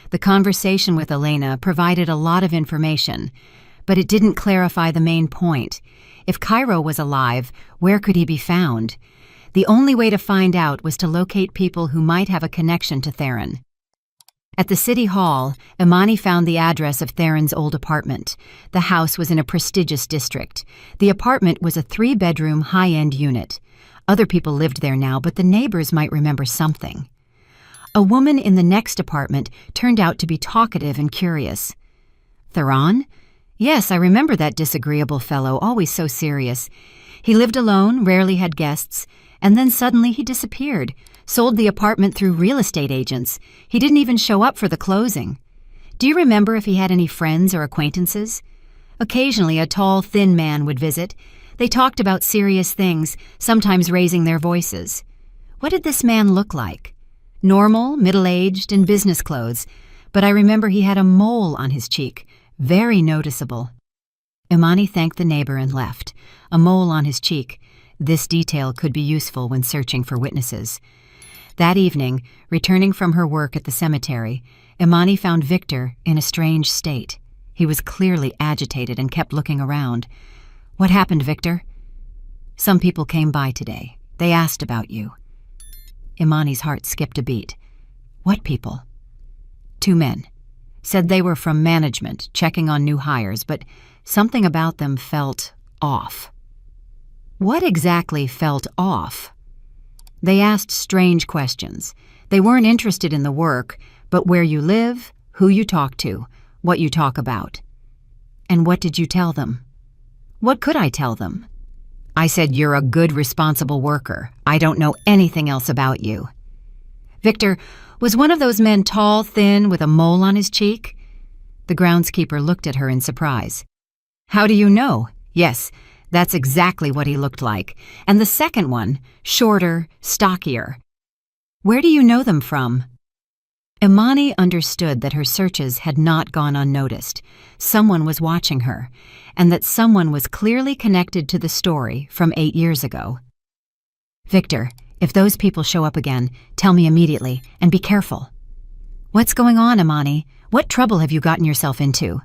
The conversation with Elena provided a lot of information, but it didn't clarify the main point. If Cairo was alive, where could he be found? The only way to find out was to locate people who might have a connection to Theron. At the city hall, Imani found the address of Theron's old apartment. The house was in a prestigious district. The apartment was a 3-bedroom, high-end unit. Other people lived there now, but the neighbors might remember something. A woman in the next apartment turned out to be talkative and curious. Theron? Yes, I remember that disagreeable fellow, always so serious. He lived alone, rarely had guests, and then suddenly he disappeared, sold the apartment through real estate agents. He didn't even show up for the closing. Do you remember if he had any friends or acquaintances? Occasionally a tall, thin man would visit. They talked about serious things, sometimes raising their voices. What did this man look like? Normal, middle-aged, in business clothes, but I remember he had a mole on his cheek, very noticeable. Imani thanked the neighbor and left. A mole on his cheek. This detail could be useful when searching for witnesses. That evening, returning from her work at the cemetery, Imani found Victor in a strange state. He was clearly agitated and kept looking around. What happened, Victor? Some people came by today. They asked about you. Imani's heart skipped a beat. What people? 2 men. Said they were from management, checking on new hires, but something about them felt off. What exactly felt off? They asked strange questions. They weren't interested in the work, but where you live, who you talk to, what you talk about. And what did you tell them? What could I tell them? I said, you're a good, responsible worker. I don't know anything else about you. Victor, was one of those men tall, thin, with a mole on his cheek? The groundskeeper looked at her in surprise. How do you know? Yes, that's exactly what he looked like. And the second one, shorter, stockier. Where do you know them from? Imani understood that her searches had not gone unnoticed. Someone was watching her, and that someone was clearly connected to the story from 8 years ago. Victor, if those people show up again, tell me immediately, and be careful. What's going on, Imani? What trouble have you gotten yourself into?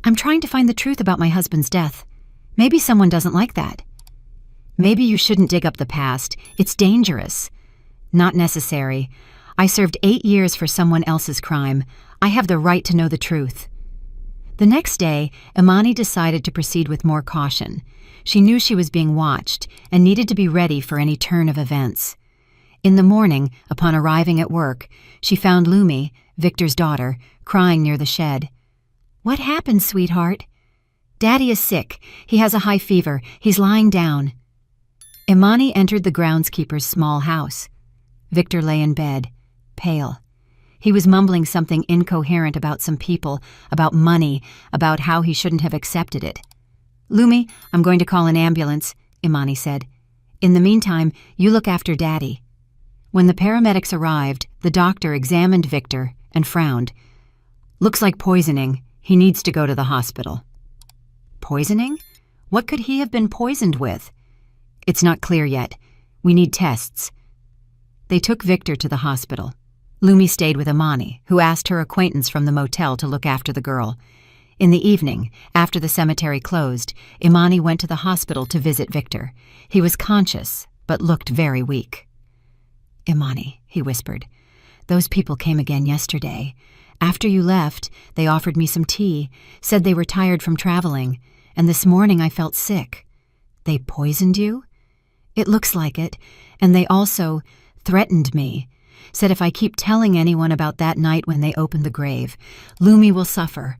I'm trying to find the truth about my husband's death. Maybe someone doesn't like that. Maybe you shouldn't dig up the past. It's dangerous. Not necessary. I served 8 years for someone else's crime. I have the right to know the truth. The next day, Imani decided to proceed with more caution. She knew she was being watched and needed to be ready for any turn of events. In the morning, upon arriving at work, she found Lumi, Victor's daughter, crying near the shed. "What happened, sweetheart?" "Daddy is sick. He has a high fever. He's lying down." Imani entered the groundskeeper's small house. Victor lay in bed, pale. He was mumbling something incoherent about some people, about money, about how he shouldn't have accepted it. "Lumi, I'm going to call an ambulance," Imani said. "In the meantime, you look after Daddy." When the paramedics arrived, the doctor examined Victor and frowned. "Looks like poisoning. He needs to go to the hospital." Poisoning? What could he have been poisoned with? "It's not clear yet. We need tests." They took Victor to the hospital. Lumi stayed with Imani, who asked her acquaintance from the motel to look after the girl. In the evening, after the cemetery closed, Imani went to the hospital to visit Victor. He was conscious, but looked very weak. "Imani," he whispered, "those people came again yesterday. After you left, they offered me some tea, said they were tired from traveling, and this morning I felt sick. They poisoned you?" "It looks like it, and they also threatened me. Said if I keep telling anyone about that night when they opened the grave, Lumi will suffer."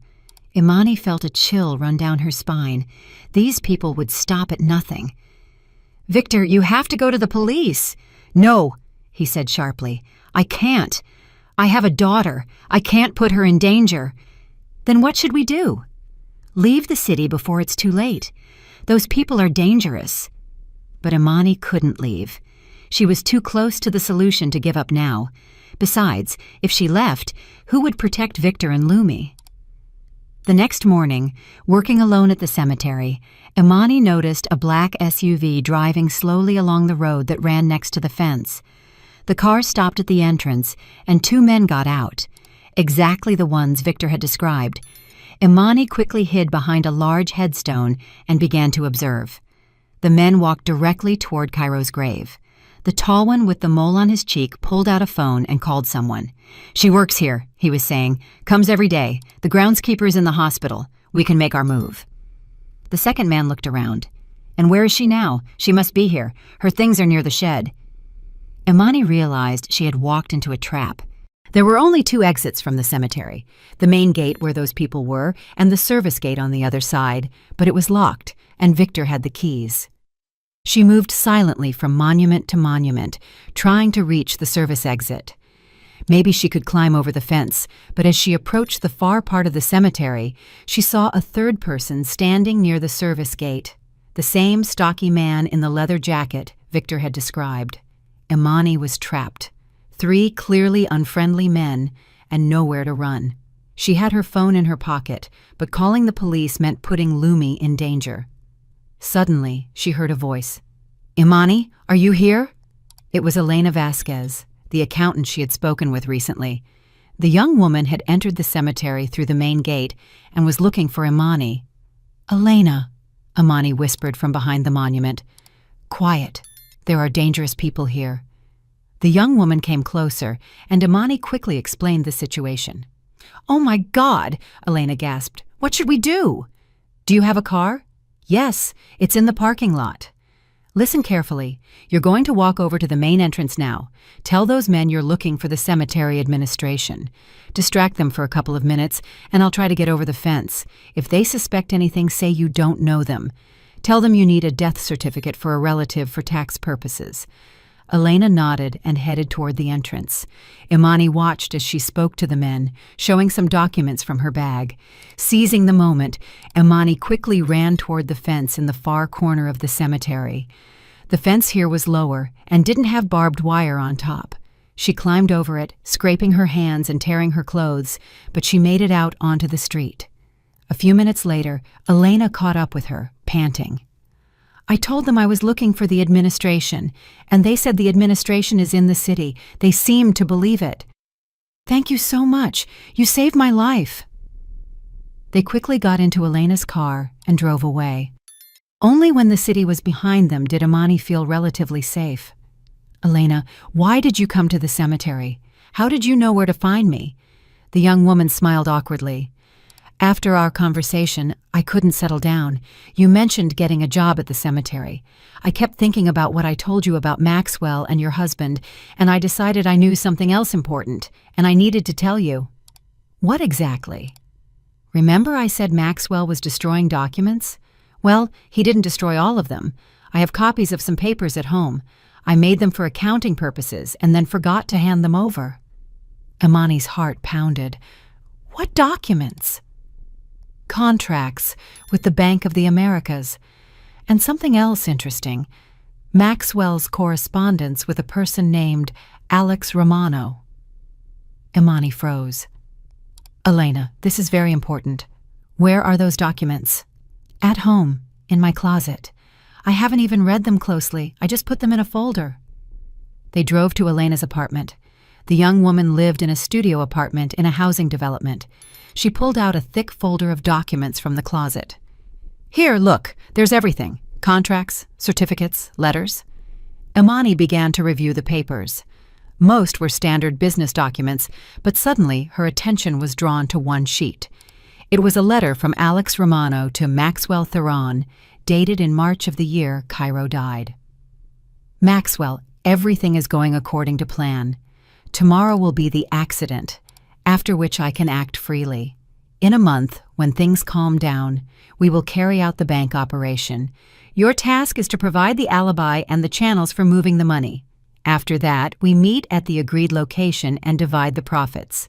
Imani felt a chill run down her spine. These people would stop at nothing. "Victor, you have to go to the police." "No," he said sharply. "I can't. I have a daughter. I can't put her in danger." "Then what should we do?" "Leave the city before it's too late. Those people are dangerous." But Imani couldn't leave. She was too close to the solution to give up now. Besides, if she left, who would protect Victor and Lumi? The next morning, working alone at the cemetery, Imani noticed a black SUV driving slowly along the road that ran next to the fence. The car stopped at the entrance, and 2 men got out, exactly the ones Victor had described. Imani quickly hid behind a large headstone and began to observe. The men walked directly toward Cairo's grave. The tall one with the mole on his cheek pulled out a phone and called someone. "She works here," he was saying. "Comes every day. The groundskeeper is in the hospital. We can make our move." The second man looked around. "And where is she now? She must be here. Her things are near the shed." Imani realized she had walked into a trap. There were only 2 exits from the cemetery, the main gate where those people were and the service gate on the other side, but it was locked, and Victor had the keys. She moved silently from monument to monument, trying to reach the service exit. Maybe she could climb over the fence, but as she approached the far part of the cemetery, she saw a third person standing near the service gate, the same stocky man in the leather jacket Victor had described. Imani was trapped. 3 clearly unfriendly men, and nowhere to run. She had her phone in her pocket, but calling the police meant putting Lumi in danger. Suddenly, she heard a voice. "Imani, are you here?" It was Elena Vasquez, the accountant she had spoken with recently. The young woman had entered the cemetery through the main gate and was looking for Imani. "Elena," Imani whispered from behind the monument. "Quiet. There are dangerous people here." The young woman came closer, and Imani quickly explained the situation. "Oh my God!" Elena gasped. "What should we do?" "Do you have a car?" "Yes, it's in the parking lot." "Listen carefully. You're going to walk over to the main entrance now. Tell those men you're looking for the cemetery administration. Distract them for a couple of minutes, and I'll try to get over the fence. If they suspect anything, say you don't know them. Tell them you need a death certificate for a relative for tax purposes." Elena nodded and headed toward the entrance. Imani watched as she spoke to the men, showing some documents from her bag. Seizing the moment, Imani quickly ran toward the fence in the far corner of the cemetery. The fence here was lower and didn't have barbed wire on top. She climbed over it, scraping her hands and tearing her clothes, but she made it out onto the street. A few minutes later, Elena caught up with her, panting. "I told them I was looking for the administration, and they said the administration is in the city. They seemed to believe it." "Thank you so much. You saved my life." They quickly got into Elena's car and drove away. Only when the city was behind them did Imani feel relatively safe. "Elena, why did you come to the cemetery? How did you know where to find me?" The young woman smiled awkwardly. "After our conversation, I couldn't settle down. You mentioned getting a job at the cemetery. I kept thinking about what I told you about Maxwell and your husband, and I decided I knew something else important, and I needed to tell you." "What exactly?" "Remember I said Maxwell was destroying documents? Well, he didn't destroy all of them. I have copies of some papers at home. I made them for accounting purposes and then forgot to hand them over." Imani's heart pounded. "What documents?" "Contracts with the Bank of the Americas. And something else interesting. Maxwell's correspondence with a person named Alex Romano." Imani froze. "Elena, this is very important. Where are those documents?" "At home, in my closet. I haven't even read them closely. I just put them in a folder." They drove to Elena's apartment. The young woman lived in a studio apartment in a housing development. She pulled out a thick folder of documents from the closet. "Here, look, there's everything. Contracts, certificates, letters." Imani began to review the papers. Most were standard business documents, but suddenly her attention was drawn to one sheet. It was a letter from Alex Romano to Maxwell Theron, dated in March of the year Cairo died. "Maxwell, everything is going according to plan. Tomorrow will be the accident, after which I can act freely. In a month, when things calm down, we will carry out the bank operation. Your task is to provide the alibi and the channels for moving the money. After that, we meet at the agreed location and divide the profits.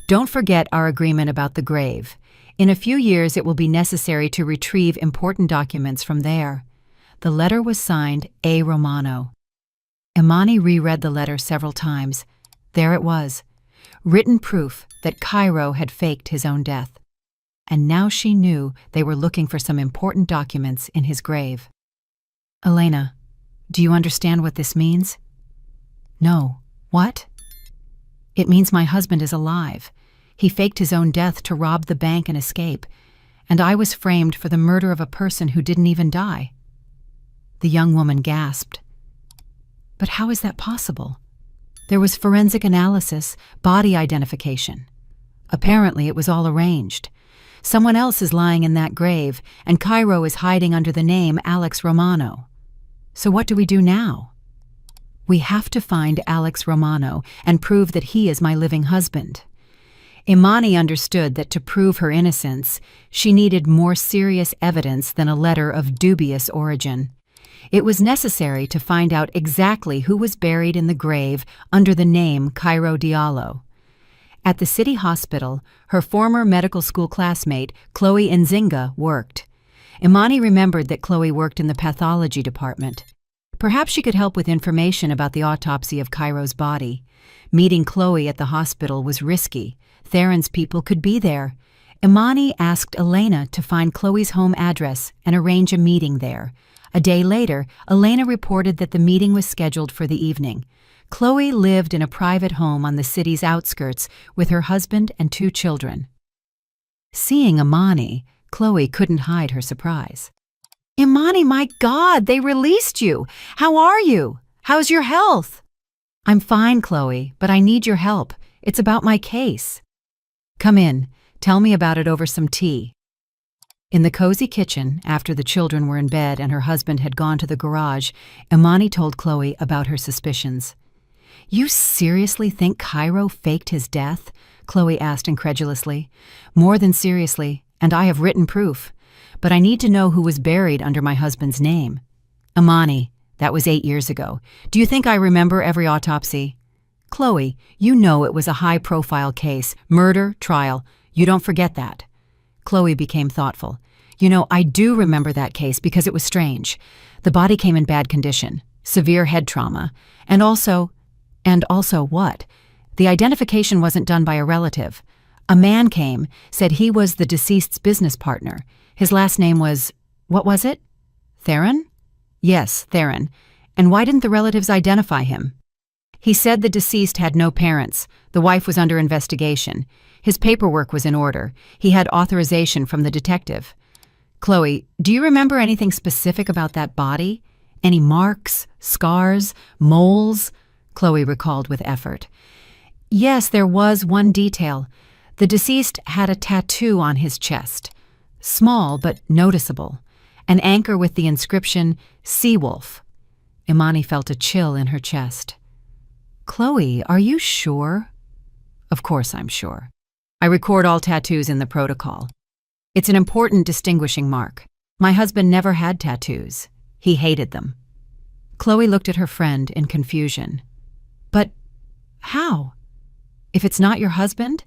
Don't forget our agreement about the grave. In a few years, it will be necessary to retrieve important documents from there." The letter was signed A. Romano. Imani reread the letter several times. There it was, written proof that Cairo had faked his own death. And now she knew they were looking for some important documents in his grave. "Elena, do you understand what this means?" "No. What?" "It means my husband is alive. He faked his own death to rob the bank and escape, and I was framed for the murder of a person who didn't even die." The young woman gasped. "But how is that possible? There was forensic analysis, body identification. Apparently it was all arranged. Someone else is lying in that grave, and Cairo is hiding under the name Alex Romano. So what do we do now?" "We have to find Alex Romano and prove that he is my living husband." Imani understood that to prove her innocence, she needed more serious evidence than a letter of dubious origin. It was necessary to find out exactly who was buried in the grave under the name Cairo Diallo. At the city hospital, her former medical school classmate, Chloe Nzinga, worked. Imani remembered that Chloe worked in the pathology department. Perhaps she could help with information about the autopsy of Cairo's body. Meeting Chloe at the hospital was risky. Theron's people could be there. Imani asked Elena to find Chloe's home address and arrange a meeting there. A day later, Elena reported that the meeting was scheduled for the evening. Chloe lived in a private home on the city's outskirts with her husband and 2 children. Seeing Imani, Chloe couldn't hide her surprise. "Imani, my God, they released you! How are you? How's your health?" "I'm fine, Chloe, but I need your help. It's about my case." "Come in. Tell me about it over some tea." In the cozy kitchen, after the children were in bed and her husband had gone to the garage, Imani told Chloe about her suspicions. "You seriously think Cairo faked his death?" Chloe asked incredulously. "More than seriously, and I have written proof. But I need to know who was buried under my husband's name." "Imani, that was 8 years ago. Do you think I remember every autopsy?" "Chloe, you know it was a high-profile case, murder, trial. You don't forget that." Chloe became thoughtful. "You know, I do remember that case because it was strange. The body came in bad condition, severe head trauma, and also what? The identification wasn't done by a relative. A man came, said he was the deceased's business partner. His last name was, what was it? Theron?" "Yes, Theron. And why didn't the relatives identify him?" "He said the deceased had no parents. The wife was under investigation. His paperwork was in order. He had authorization from the detective." Chloe, do you remember anything specific about that body? Any marks, scars, moles? Chloe recalled with effort. Yes, there was one detail. The deceased had a tattoo on his chest. Small but noticeable. An anchor with the inscription, Seawolf. Imani felt a chill in her chest. Chloe, are you sure? Of course I'm sure. I record all tattoos in the protocol. It's an important distinguishing mark. My husband never had tattoos. He hated them. Chloe looked at her friend in confusion. But how? If it's not your husband,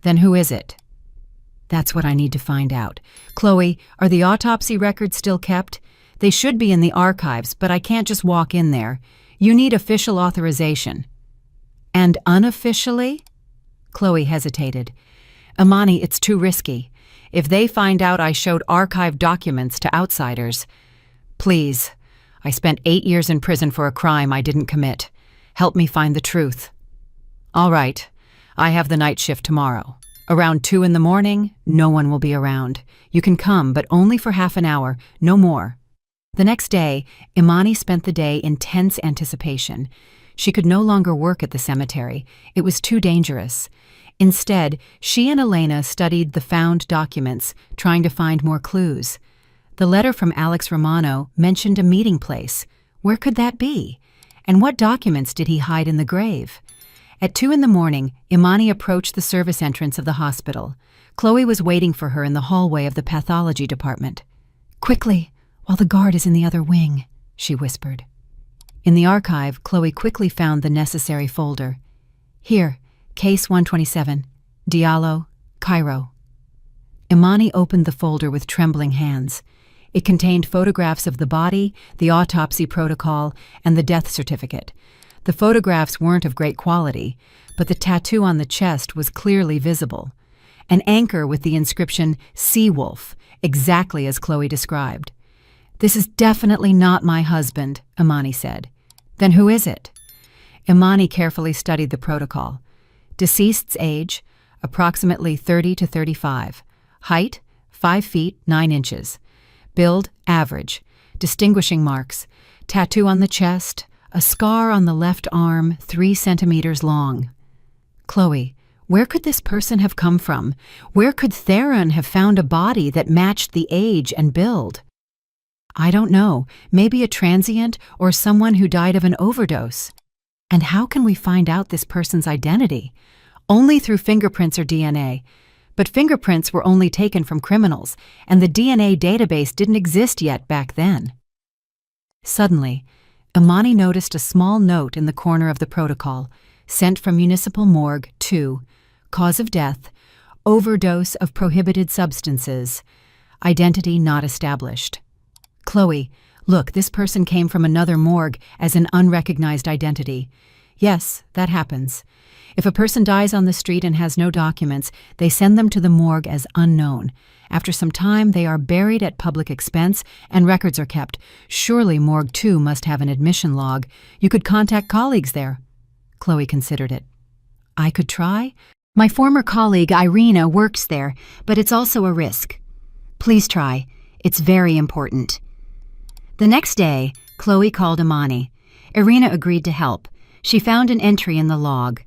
then who is it? That's what I need to find out. Chloe, are the autopsy records still kept? They should be in the archives, but I can't just walk in there. You need official authorization. And unofficially? Chloe hesitated. Imani, it's too risky. If they find out I showed archived documents to outsiders. Please, I spent 8 years in prison for a crime I didn't commit. Help me find the truth. All right, I have the night shift tomorrow. Around 2 in the morning, no one will be around. You can come, but only for half an hour, no more. The next day, Imani spent the day in tense anticipation. She could no longer work at the cemetery. It was too dangerous. Instead, she and Elena studied the found documents, trying to find more clues. The letter from Alex Romano mentioned a meeting place. Where could that be? And what documents did he hide in the grave? At 2 in the morning, Imani approached the service entrance of the hospital. Chloe was waiting for her in the hallway of the pathology department. Quickly, while the guard is in the other wing, she whispered. In the archive, Chloe quickly found the necessary folder. Here, Case 127, Diallo, Cairo. Imani opened the folder with trembling hands. It contained photographs of the body, the autopsy protocol, and the death certificate. The photographs weren't of great quality, but the tattoo on the chest was clearly visible. An anchor with the inscription Seawolf, exactly as Chloe described. This is definitely not my husband, Imani said. Then who is it? Imani carefully studied the protocol. Deceased's age, approximately 30 to 35. Height, 5 feet 9 inches. Build, average. Distinguishing marks. Tattoo on the chest. A scar on the left arm, 3 centimeters long. Chloe, where could this person have come from? Where could Theron have found a body that matched the age and build? I don't know. Maybe a transient or someone who died of an overdose. And how can we find out this person's identity? Only through fingerprints or DNA. But fingerprints were only taken from criminals, and the DNA database didn't exist yet back then. Suddenly, Imani noticed a small note in the corner of the protocol, sent from Municipal Morgue 2, cause of death, overdose of prohibited substances, identity not established. Chloe, look, this person came from another morgue as an unrecognized identity. Yes, that happens. If a person dies on the street and has no documents, they send them to the morgue as unknown. After some time, they are buried at public expense and records are kept. Surely Morgue 2 must have an admission log. You could contact colleagues there. Chloe considered it. I could try. My former colleague Irina works there, but it's also a risk. Please try. It's very important. The next day, Chloe called Imani. Irina agreed to help. She found an entry in the log.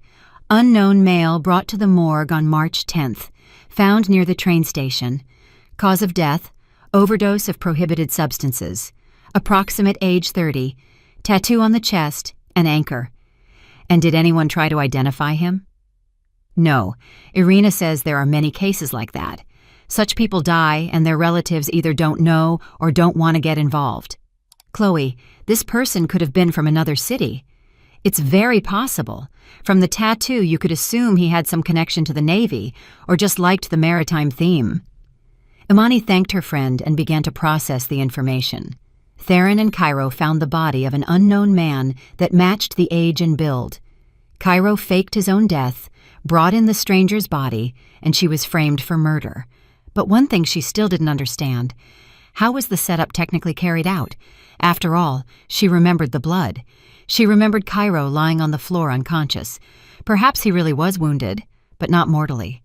Unknown male brought to the morgue on March 10th. Found near the train station. Cause of death, overdose of prohibited substances. Approximate age 30. Tattoo on the chest, an anchor. And did anyone try to identify him? No. Irina says there are many cases like that. Such people die and their relatives either don't know or don't want to get involved. Chloe, this person could have been from another city. It's very possible. From the tattoo, you could assume he had some connection to the Navy or just liked the maritime theme. Imani thanked her friend and began to process the information. Theron and Cairo found the body of an unknown man that matched the age and build. Cairo faked his own death, brought in the stranger's body, and she was framed for murder. But one thing she still didn't understand. How was the setup technically carried out? After all, she remembered the blood. She remembered Cairo lying on the floor unconscious. Perhaps he really was wounded, but not mortally.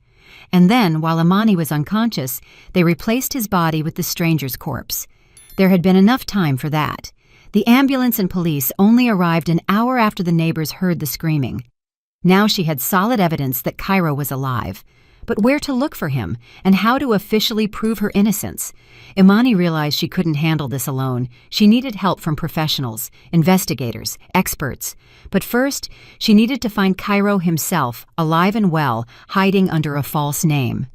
And then, while Imani was unconscious, they replaced his body with the stranger's corpse. There had been enough time for that. The ambulance and police only arrived an hour after the neighbors heard the screaming. Now she had solid evidence that Cairo was alive. But where to look for him, and how to officially prove her innocence? Imani realized she couldn't handle this alone. She needed help from professionals, investigators, experts. But first, she needed to find Cairo himself, alive and well, hiding under a false name.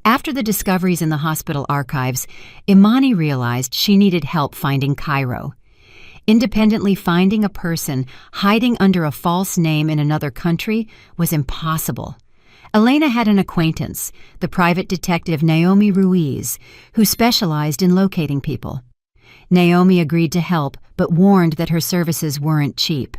After the discoveries in the hospital archives, Imani realized she needed help finding Cairo. Independently finding a person hiding under a false name in another country was impossible. Elena had an acquaintance, the private detective Naomi Ruiz, who specialized in locating people. Naomi agreed to help, but warned that her services weren't cheap.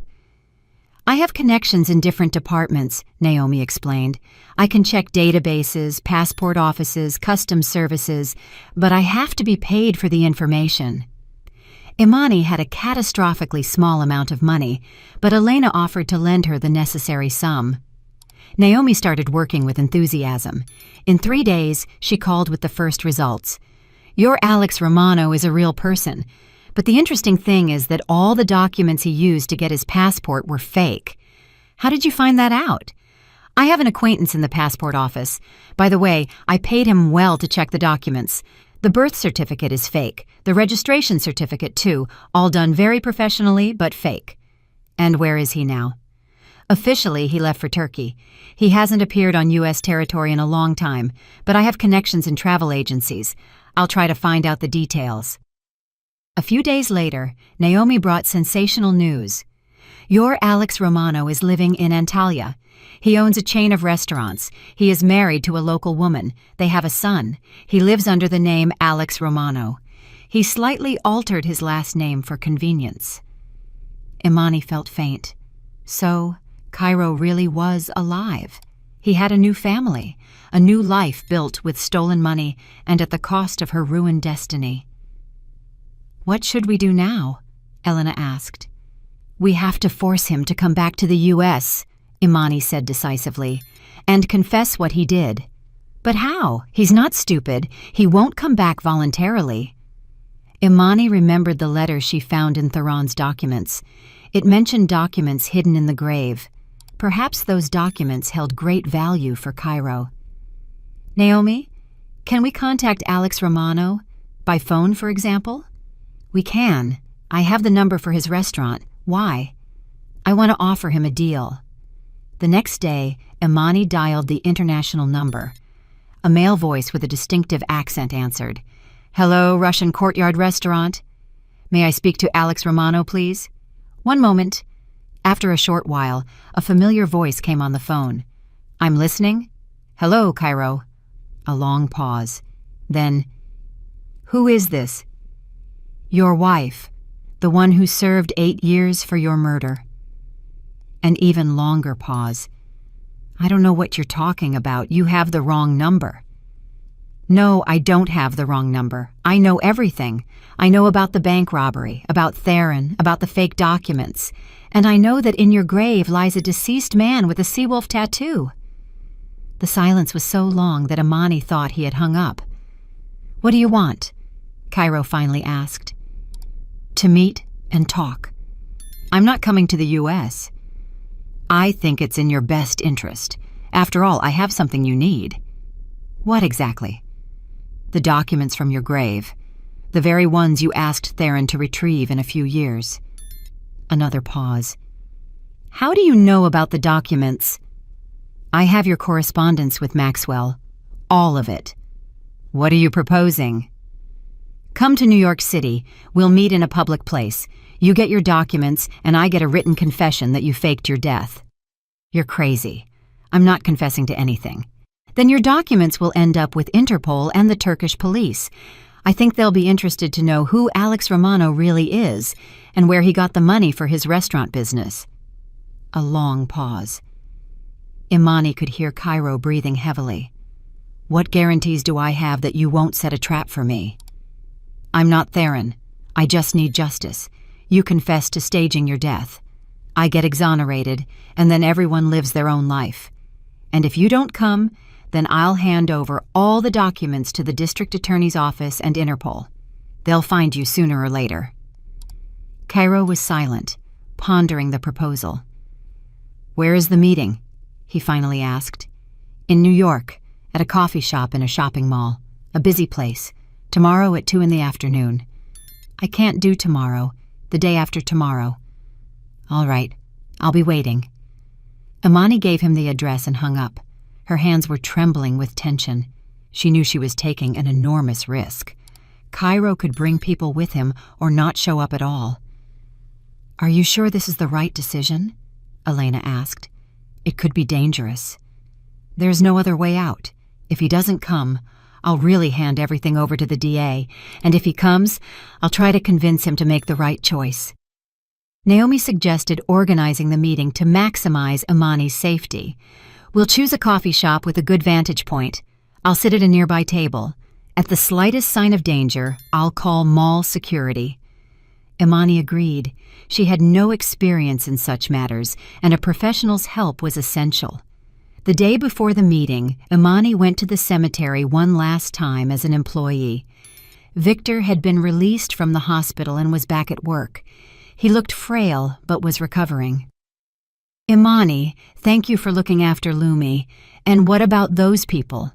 "I have connections in different departments," Naomi explained. "I can check databases, passport offices, customs services, but I have to be paid for the information." Imani had a catastrophically small amount of money, but Elena offered to lend her the necessary sum. Naomi started working with enthusiasm. In 3 days, she called with the first results. "Your Alex Romano is a real person, but the interesting thing is that all the documents he used to get his passport were fake." "How did you find that out?" "I have an acquaintance in the passport office. By the way, I paid him well to check the documents. The birth certificate is fake, the registration certificate too, all done very professionally, but fake." "And where is he now?" "Officially, he left for Turkey. He hasn't appeared on U.S. territory in a long time, but I have connections in travel agencies. I'll try to find out the details." A few days later, Naomi brought sensational news. "Your Alex Romano is living in Antalya. He owns a chain of restaurants. He is married to a local woman. They have a son. He lives under the name Alex Romano. He slightly altered his last name for convenience." Imani felt faint. So, Cairo really was alive. He had a new family, a new life built with stolen money and at the cost of her ruined destiny. "What should we do now?" Elena asked. "We have to force him to come back to the U.S., Imani said decisively, "and confess what he did." "But how? He's not stupid. He won't come back voluntarily." Imani remembered the letter she found in Theron's documents. It mentioned documents hidden in the grave. Perhaps those documents held great value for Cairo. "Naomi, can we contact Alex Romano? By phone, for example?" "We can. I have the number for his restaurant. Why?" "I want to offer him a deal." The next day, Imani dialed the international number. A male voice with a distinctive accent answered. "Hello, Russian Courtyard Restaurant. May I speak to Alex Romano, please?" "One moment." After a short while, a familiar voice came on the phone. "I'm listening." "Hello, Cairo." A long pause. Then, "Who is this?" "Your wife, the one who served 8 years for your murder." An even longer pause. "I don't know what you're talking about. You have the wrong number." "No, I don't have the wrong number. I know everything. I know about the bank robbery, about Theron, about the fake documents, and I know that in your grave lies a deceased man with a seawolf tattoo." The silence was so long that Imani thought he had hung up. "What do you want?" Cairo finally asked. "To meet and talk. I'm not coming to the U.S. I think it's in your best interest. After all, I have something you need." "What exactly?" "The documents from your grave. The very ones you asked Theron to retrieve in a few years." Another pause. "How do you know about the documents?" "I have your correspondence with Maxwell. All of it." "What are you proposing?" "Come to New York City. We'll meet in a public place. You get your documents, and I get a written confession that you faked your death." "You're crazy. I'm not confessing to anything." "Then your documents will end up with Interpol and the Turkish police. I think they'll be interested to know who Alex Romano really is and where he got the money for his restaurant business." A long pause. Imani could hear Cairo breathing heavily. "What guarantees do I have that you won't set a trap for me?" "I'm not Theron. I just need justice. You confess to staging your death. I get exonerated, and then everyone lives their own life. And if you don't come, Then I'll hand over all the documents to the district attorney's office and Interpol. They'll find you sooner or later." Cairo was silent, pondering the proposal. "Where is the meeting?" he finally asked. "In New York, at a coffee shop in a shopping mall. A busy place. Tomorrow at 2 in the afternoon." "I can't do tomorrow. The day after tomorrow." "All right. I'll be waiting." Imani gave him the address and hung up. Her hands were trembling with tension. She knew she was taking an enormous risk. Cairo could bring people with him or not show up at all. "Are you sure this is the right decision?" Elena asked. "It could be dangerous." "There's no other way out. If he doesn't come, I'll really hand everything over to the DA, and if he comes, I'll try to convince him to make the right choice." Naomi suggested organizing the meeting to maximize Imani's safety. "We'll choose a coffee shop with a good vantage point. I'll sit at a nearby table. At the slightest sign of danger, I'll call mall security." Imani agreed. She had no experience in such matters, and a professional's help was essential. The day before the meeting, Imani went to the cemetery one last time as an employee. Victor had been released from the hospital and was back at work. He looked frail, but was recovering. "Imani, thank you for looking after Lumi. And what about those people?"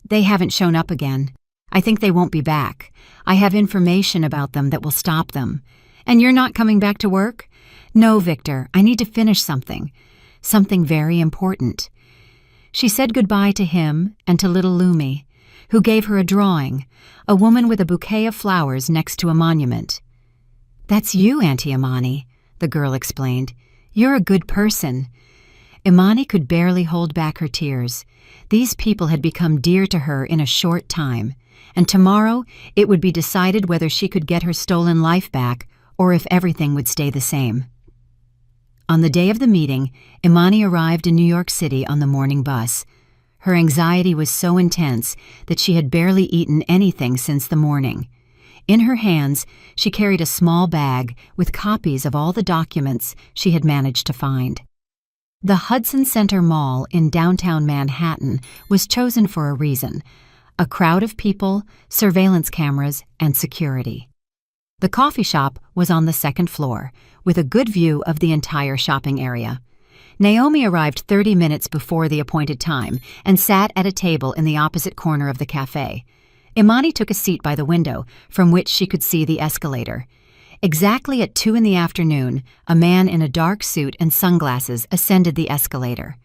"They haven't shown up again. I think they won't be back. I have information about them that will stop them." "And you're not coming back to work?" "No, Victor, I need to finish something. Something very important." She said goodbye to him and to little Lumi, who gave her a drawing, a woman with a bouquet of flowers next to a monument. "That's you, Auntie Imani," the girl explained. "You're a good person." Imani could barely hold back her tears. These people had become dear to her in a short time, and tomorrow it would be decided whether she could get her stolen life back or if everything would stay the same. On the day of the meeting, Imani arrived in New York City on the morning bus. Her anxiety was so intense that she had barely eaten anything since the morning. In her hands, she carried a small bag with copies of all the documents she had managed to find. The Hudson Center Mall in downtown Manhattan was chosen for a reason: a crowd of people, surveillance cameras, and security. The coffee shop was on the second floor, with a good view of the entire shopping area. Naomi arrived 30 minutes before the appointed time and sat at a table in the opposite corner of the cafe. Imani took a seat by the window, from which she could see the escalator. Exactly at 2 in the afternoon, a man in a dark suit and sunglasses ascended the escalator.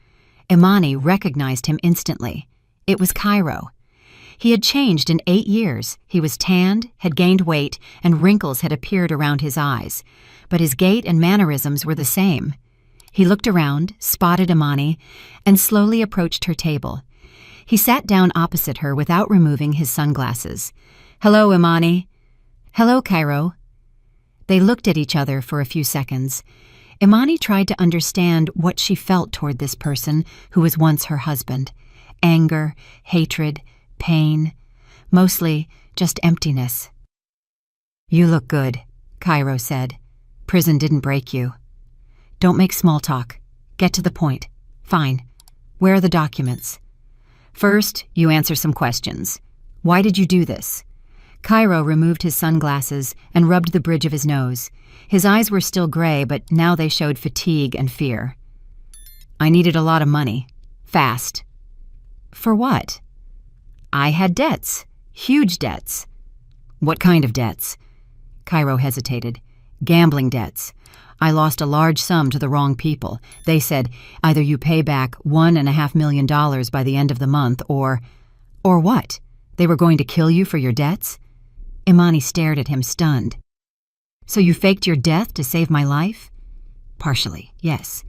Imani recognized him instantly. It was Cairo. He had changed in 8 years. He was tanned, had gained weight, and wrinkles had appeared around his eyes. But his gait and mannerisms were the same. He looked around, spotted Imani, and slowly approached her table. He sat down opposite her without removing his sunglasses. "Hello, Imani." "Hello, Cairo." They looked at each other for a few seconds. Imani tried to understand what she felt toward this person who was once her husband. Anger, hatred, pain, mostly just emptiness. "You look good," Cairo said. "Prison didn't break you." "Don't make small talk. Get to the point." "Fine. Where are the documents?" "First, you answer some questions. Why did you do this?" Cairo removed his sunglasses and rubbed the bridge of his nose. His eyes were still gray, but now they showed fatigue and fear. "I needed a lot of money. Fast." "For what?" "I had debts. Huge debts." "What kind of debts?" Cairo hesitated. "Gambling debts. I lost a large sum to the wrong people. They said, either you pay back $1.5 million by the end of the month, or..." "Or what? They were going to kill you for your debts?" Imani stared at him, stunned. "So you faked your death to save my life?" "Partially, yes.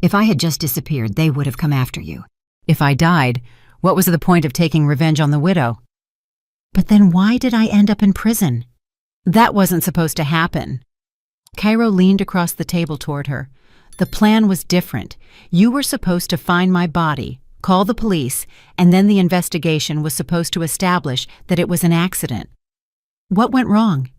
If I had just disappeared, they would have come after you. If I died, what was the point of taking revenge on the widow?" "But then why did I end up in prison?" "That wasn't supposed to happen." Cairo leaned across the table toward her. "The plan was different. You were supposed to find my body, call the police, and then the investigation was supposed to establish that it was an accident." "What went wrong?"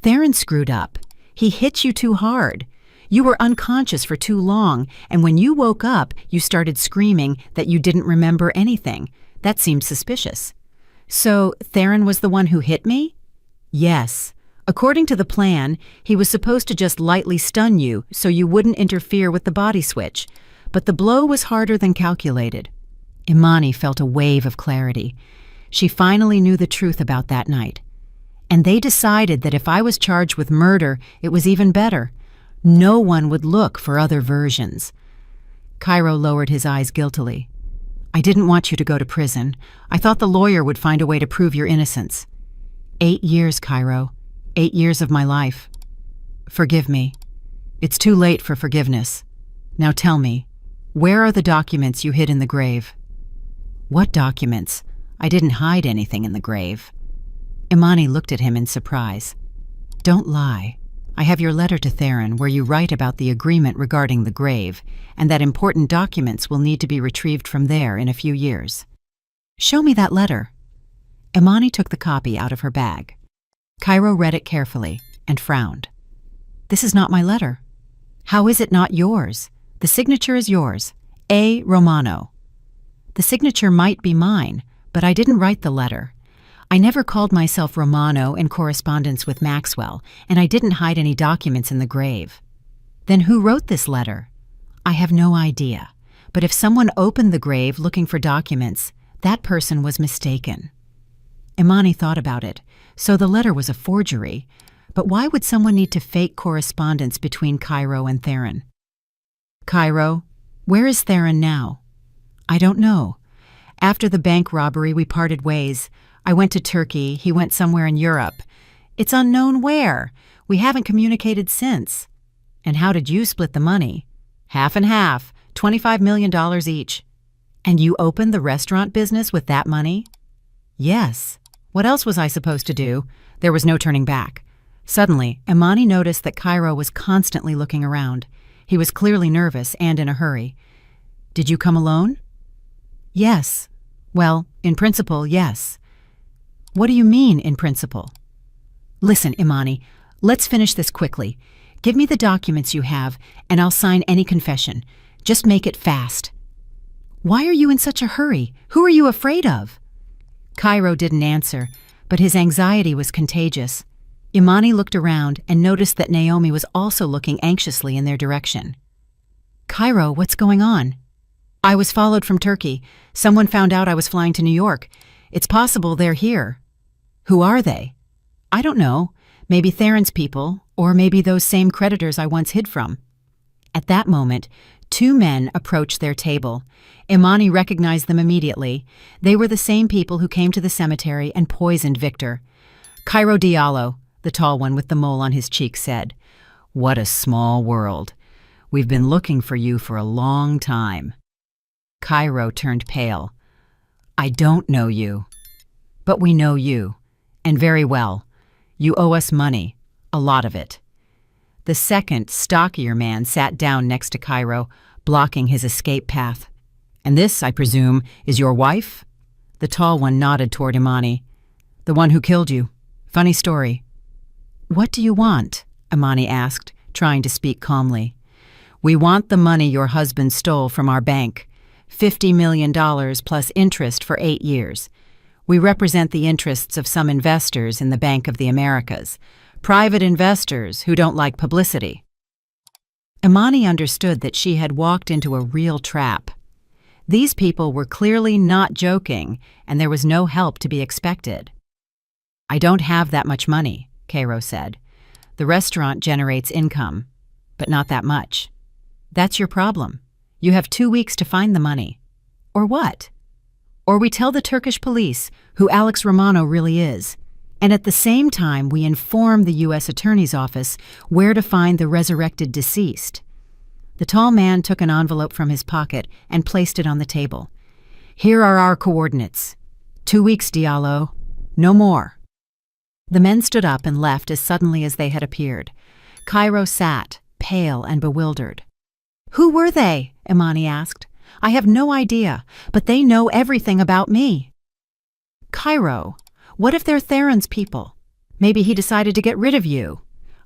"Theron screwed up. He hit you too hard. You were unconscious for too long, and when you woke up, you started screaming that you didn't remember anything. That seemed suspicious. So, Theron was the one who hit me? Yes. According to the plan, he was supposed to just lightly stun you so you wouldn't interfere with the body switch. But the blow was harder than calculated. Imani felt a wave of clarity. She finally knew the truth about that night. And they decided that if I was charged with murder, it was even better. No one would look for other versions. Cairo lowered his eyes guiltily. I didn't want you to go to prison. I thought the lawyer would find a way to prove your innocence. 8 years, Cairo. 8 years of my life. Forgive me. It's too late for forgiveness. Now tell me, where are the documents you hid in the grave? What documents? I didn't hide anything in the grave. Imani looked at him in surprise. Don't lie. I have your letter to Theron where you write about the agreement regarding the grave, and that important documents will need to be retrieved from there in a few years. Show me that letter. Imani took the copy out of her bag. Cairo read it carefully and frowned. This is not my letter. How is it not yours? The signature is yours. A. Romano. The signature might be mine, but I didn't write the letter. I never called myself Romano in correspondence with Maxwell, and I didn't hide any documents in the grave. Then who wrote this letter? I have no idea, but if someone opened the grave looking for documents, that person was mistaken. Imani thought about it. So the letter was a forgery, but why would someone need to fake correspondence between Cairo and Theron? Cairo, where is Theron now? I don't know. After the bank robbery, we parted ways. I went to Turkey, he went somewhere in Europe. It's unknown where. We haven't communicated since. And how did you split the money? Half and half, $25 million each. And you opened the restaurant business with that money? Yes. What else was I supposed to do? There was no turning back. Suddenly, Imani noticed that Cairo was constantly looking around. He was clearly nervous and in a hurry. Did you come alone? Yes. Well, in principle, yes. What do you mean, in principle? Listen, Imani, let's finish this quickly. Give me the documents you have, and I'll sign any confession. Just make it fast. Why are you in such a hurry? Who are you afraid of? Cairo didn't answer, but his anxiety was contagious. Imani looked around and noticed that Naomi was also looking anxiously in their direction. Cairo, what's going on? I was followed from Turkey. Someone found out I was flying to New York. It's possible they're here. Who are they? I don't know. Maybe Theron's people, or maybe those same creditors I once hid from. At that moment, 2 men approached their table. Imani recognized them immediately. They were the same people who came to the cemetery and poisoned Victor. Cairo Diallo, the tall one with the mole on his cheek, said, "What a small world. We've been looking for you for a long time." Cairo turned pale. "I don't know you. But we know you. And very well. You owe us money. A lot of it." The second, stockier man sat down next to Cairo, blocking his escape path. "And this, I presume, is your wife?" The tall one nodded toward Imani. "The one who killed you. Funny story." "What do you want?" Imani asked, trying to speak calmly. "We want the money your husband stole from our bank. $50 million plus interest for 8 years. We represent the interests of some investors in the Bank of the Americas, private investors who don't like publicity." Imani understood that she had walked into a real trap. These people were clearly not joking, and there was no help to be expected. "I don't have that much money," Cairo said. "The restaurant generates income, but not that much. That's your problem. You have 2 weeks to find the money. Or what? Or we tell the Turkish police who Alex Romano really is, and at the same time we inform the U.S. Attorney's Office where to find the resurrected deceased." The tall man took an envelope from his pocket and placed it on the table. "Here are our coordinates. 2 weeks, Diallo. No more." The men stood up and left as suddenly as they had appeared. Cairo sat, pale and bewildered. "Who were they?" Imani asked. "I have no idea, but they know everything about me." "Cairo, what if they're Theron's people? Maybe he decided to get rid of you."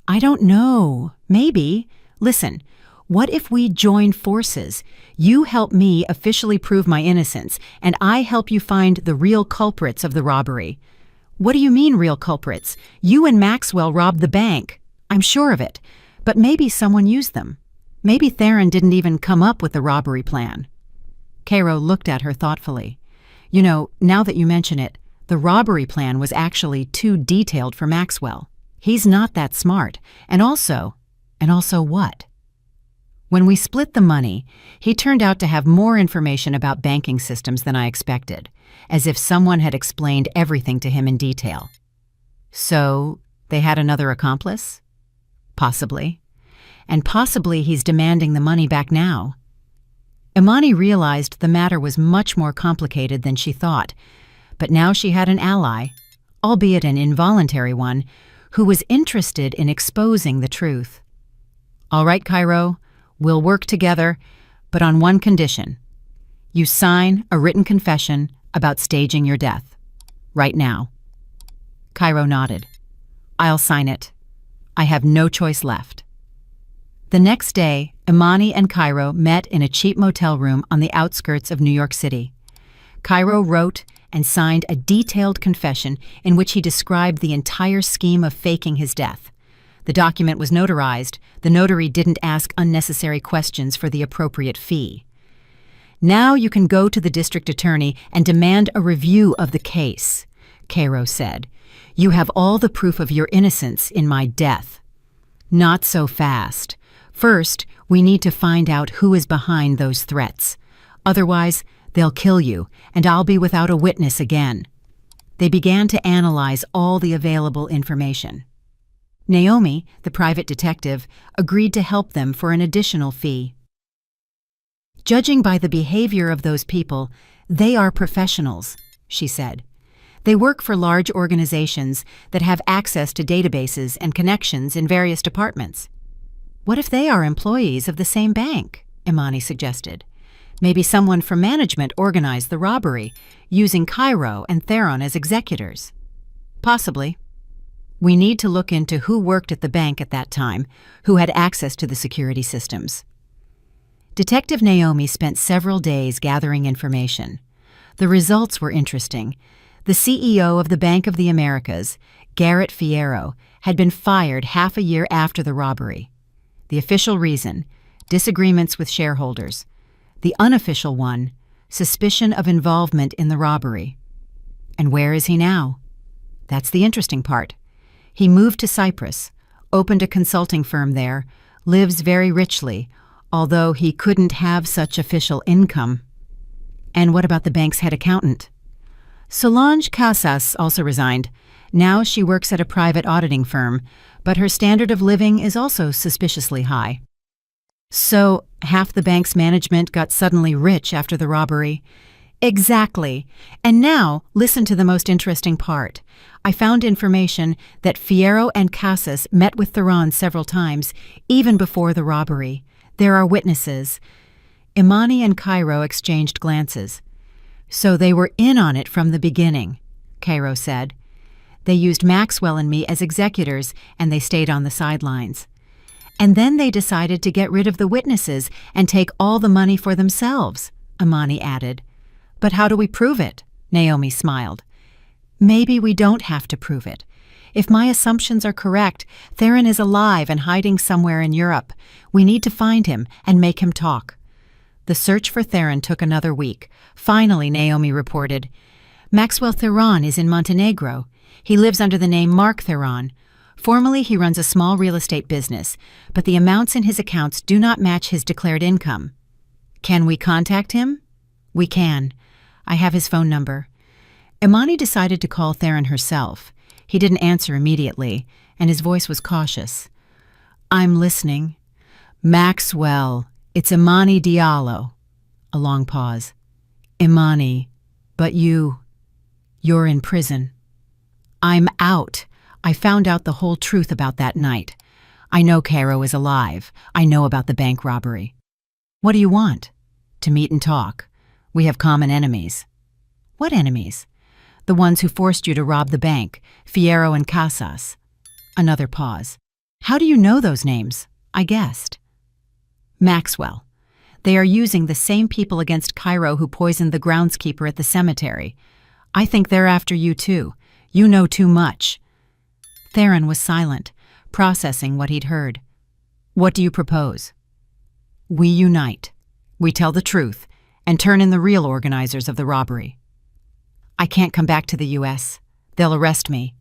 "I don't know. Maybe. Listen, what if we join forces? You help me officially prove my innocence, and I help you find the real culprits of the robbery. What do you mean, real culprits? You and Maxwell robbed the bank. I'm sure of it. But maybe someone used them. Maybe Theron didn't even come up with the robbery plan. Cairo looked at her thoughtfully. You know, now that you mention it, the robbery plan was actually too detailed for Maxwell. He's not that smart. And also what? When we split the money, he turned out to have more information about banking systems than I expected, as if someone had explained everything to him in detail. So, they had another accomplice? Possibly. And possibly he's demanding the money back now. Imani realized the matter was much more complicated than she thought, but now she had an ally, albeit an involuntary one, who was interested in exposing the truth. All right, Cairo, we'll work together, but on one condition. You sign a written confession about staging your death. Right now. Cairo nodded. I'll sign it. I have no choice left. The next day, Imani and Cairo met in a cheap motel room on the outskirts of New York City. Cairo wrote and signed a detailed confession in which he described the entire scheme of faking his death. The document was notarized. The notary didn't ask unnecessary questions for the appropriate fee. Now you can go to the district attorney and demand a review of the case, Cairo said. You have all the proof of your innocence in my death. Not so fast. First, we need to find out who is behind those threats. Otherwise, they'll kill you, and I'll be without a witness again. They began to analyze all the available information. Naomi, the private detective, agreed to help them for an additional fee. Judging by the behavior of those people, they are professionals, she said. They work for large organizations that have access to databases and connections in various departments. What if they are employees of the same bank? Imani suggested. Maybe someone from management organized the robbery, using Cairo and Theron as executors. Possibly. We need to look into who worked at the bank at that time, who had access to the security systems. Detective Naomi spent several days gathering information. The results were interesting. The CEO of the Bank of the Americas, Garrett Fierro, had been fired half a year after the robbery. The official reason, disagreements with shareholders. The unofficial one, suspicion of involvement in the robbery. And where is he now? That's the interesting part. He moved to Cyprus, opened a consulting firm there, lives very richly, although he couldn't have such official income. And what about the bank's head accountant? Solange Casas also resigned. Now she works at a private auditing firm, but her standard of living is also suspiciously high. So, half the bank's management got suddenly rich after the robbery. Exactly. And now, listen to the most interesting part. I found information that Fierro and Casas met with Theron several times, even before the robbery. There are witnesses. Imani and Cairo exchanged glances. So they were in on it from the beginning, Cairo said. They used Maxwell and me as executors, and they stayed on the sidelines. And then they decided to get rid of the witnesses and take all the money for themselves, Imani added. But how do we prove it? Naomi smiled. Maybe we don't have to prove it. If my assumptions are correct, Theron is alive and hiding somewhere in Europe. We need to find him and make him talk. The search for Theron took another week. Finally, Naomi reported, Maxwell Theron is in Montenegro. He lives under the name Mark Theron. Formally, he runs a small real estate business, but the amounts in his accounts do not match his declared income. Can we contact him? We can. I have his phone number. Imani decided to call Theron herself. He didn't answer immediately, and his voice was cautious. I'm listening. Maxwell, it's Imani Diallo. A long pause. Imani, but you're in prison. I'm out. I found out the whole truth about that night. I know Cairo is alive. I know about the bank robbery. What do you want? To meet and talk. We have common enemies. What enemies? The ones who forced you to rob the bank, Fierro and Casas. Another pause. How do you know those names? I guessed. Maxwell. They are using the same people against Cairo who poisoned the groundskeeper at the cemetery. I think they're after you too. You know too much." Theron was silent, processing what he'd heard. "What do you propose?" "We unite. We tell the truth and turn in the real organizers of the robbery." "I can't come back to the U.S. They'll arrest me.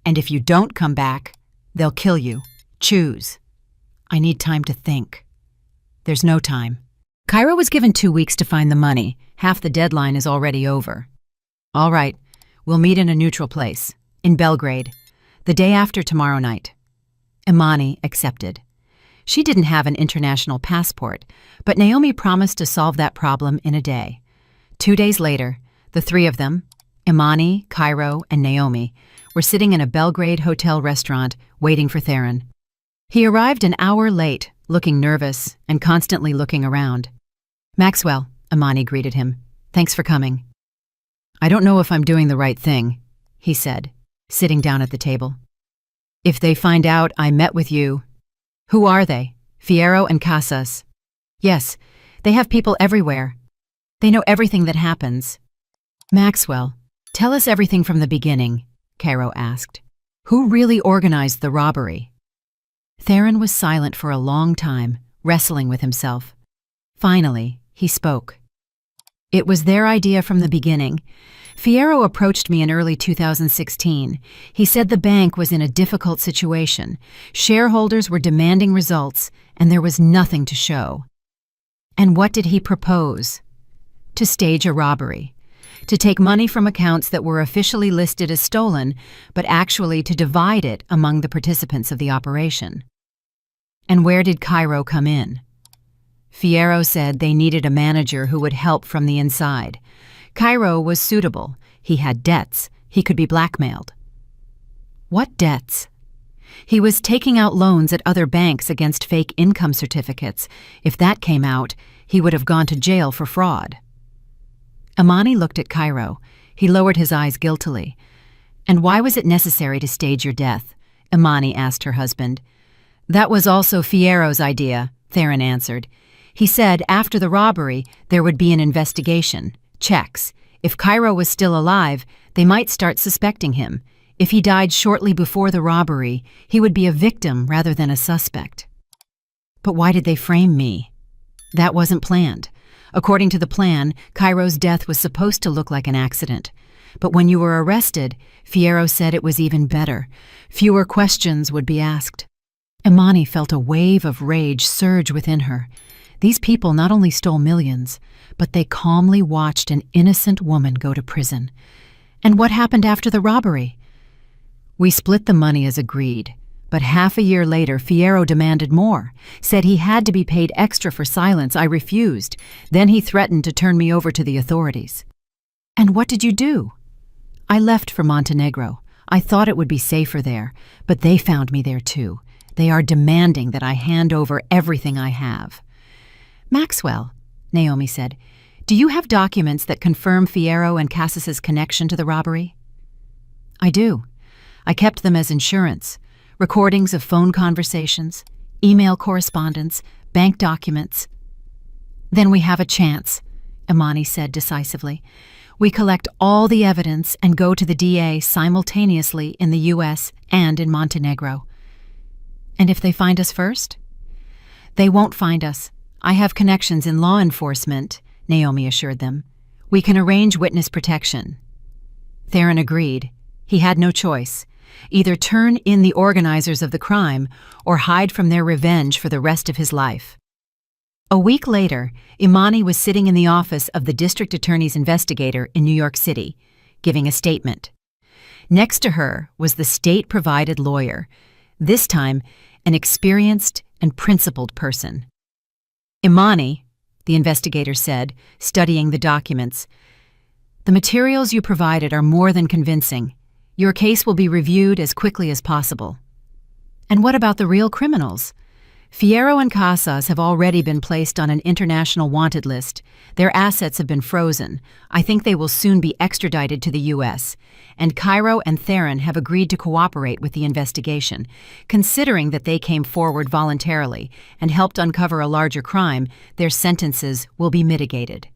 And if you don't come back, they'll kill you. Choose." "I need time to think." "There's no time. Cairo was given 2 weeks to find the money. Half the deadline is already over." "All right, we'll meet in a neutral place, in Belgrade, the day after tomorrow night." Imani accepted. She didn't have an international passport, but Naomi promised to solve that problem in a day. 2 days later, the three of them, Imani, Cairo, and Naomi, were sitting in a Belgrade hotel restaurant waiting for Theron. He arrived an hour late, looking nervous and constantly looking around. "Maxwell," Imani greeted him. "Thanks for coming." "I don't know if I'm doing the right thing," he said, sitting down at the table. "If they find out I met with you—" "Who are they? Fierro and Casas?" "Yes, they have people everywhere. They know everything that happens." "Maxwell, tell us everything from the beginning," Cairo asked. "Who really organized the robbery?" Theron was silent for a long time, wrestling with himself. Finally, he spoke. "It was their idea from the beginning. Fierro approached me in early 2016. He said the bank was in a difficult situation. Shareholders were demanding results, and there was nothing to show." "And what did he propose?" "To stage a robbery. To take money from accounts that were officially listed as stolen, but actually to divide it among the participants of the operation." "And where did Cairo come in?" "Fierro said they needed a manager who would help from the inside. Cairo was suitable. He had debts. He could be blackmailed." "What debts?" "He was taking out loans at other banks against fake income certificates. If that came out, he would have gone to jail for fraud." Imani looked at Cairo. He lowered his eyes guiltily. "And why was it necessary to stage your death?" Imani asked her husband. "That was also Fierro's idea," Theron answered. "He said after the robbery there would be an investigation. Checks. If Cairo was still alive, they might start suspecting him. If he died shortly before the robbery, he would be a victim rather than a suspect." "But why did they frame me?" "That wasn't planned. According to the plan, Cairo's death was supposed to look like an accident. But when you were arrested, Fierro said it was even better. Fewer questions would be asked." Imani felt a wave of rage surge within her. These people not only stole millions, but they calmly watched an innocent woman go to prison. "And what happened after the robbery?" "We split the money as agreed, but half a year later Fierro demanded more, said he had to be paid extra for silence. I refused. Then he threatened to turn me over to the authorities." "And what did you do?" "I left for Montenegro. I thought it would be safer there, but they found me there too. They are demanding that I hand over everything I have." "Maxwell," Naomi said, "do you have documents that confirm Fierro and Casas's connection to the robbery?" "I do. I kept them as insurance. Recordings of phone conversations, email correspondence, bank documents." "Then we have a chance," Imani said decisively. "We collect all the evidence and go to the DA simultaneously in the U.S. and in Montenegro." "And if they find us first?" "They won't find us. I have connections in law enforcement," Naomi assured them. "We can arrange witness protection." Theron agreed. He had no choice. Either turn in the organizers of the crime or hide from their revenge for the rest of his life. A week later, Imani was sitting in the office of the district attorney's investigator in New York City, giving a statement. Next to her was the state-provided lawyer, this time an experienced and principled person. "Imani," the investigator said, studying the documents, "the materials you provided are more than convincing. Your case will be reviewed as quickly as possible." "And what about the real criminals?" Fierro and Casas have already been placed on an international wanted list. Their assets have been frozen. I think they will soon be extradited to the U.S. And Cairo and Theron have agreed to cooperate with the investigation. Considering that they came forward voluntarily and helped uncover a larger crime, their sentences will be mitigated.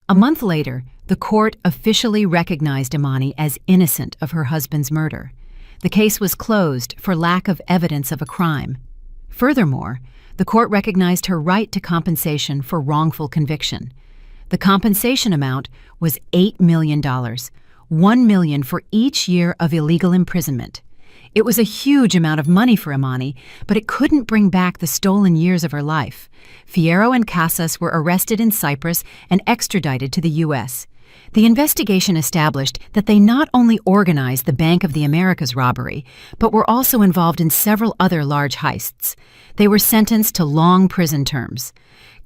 A month later, the court officially recognized Imani as innocent of her husband's murder. The case was closed for lack of evidence of a crime. Furthermore, the court recognized her right to compensation for wrongful conviction. The compensation amount was $8 million, $1 million for each year of illegal imprisonment. It was a huge amount of money for Imani, but it couldn't bring back the stolen years of her life. Fierro and Casas were arrested in Cyprus and extradited to the U.S. The investigation established that they not only organized the Bank of the Americas robbery, but were also involved in several other large heists. They were sentenced to long prison terms.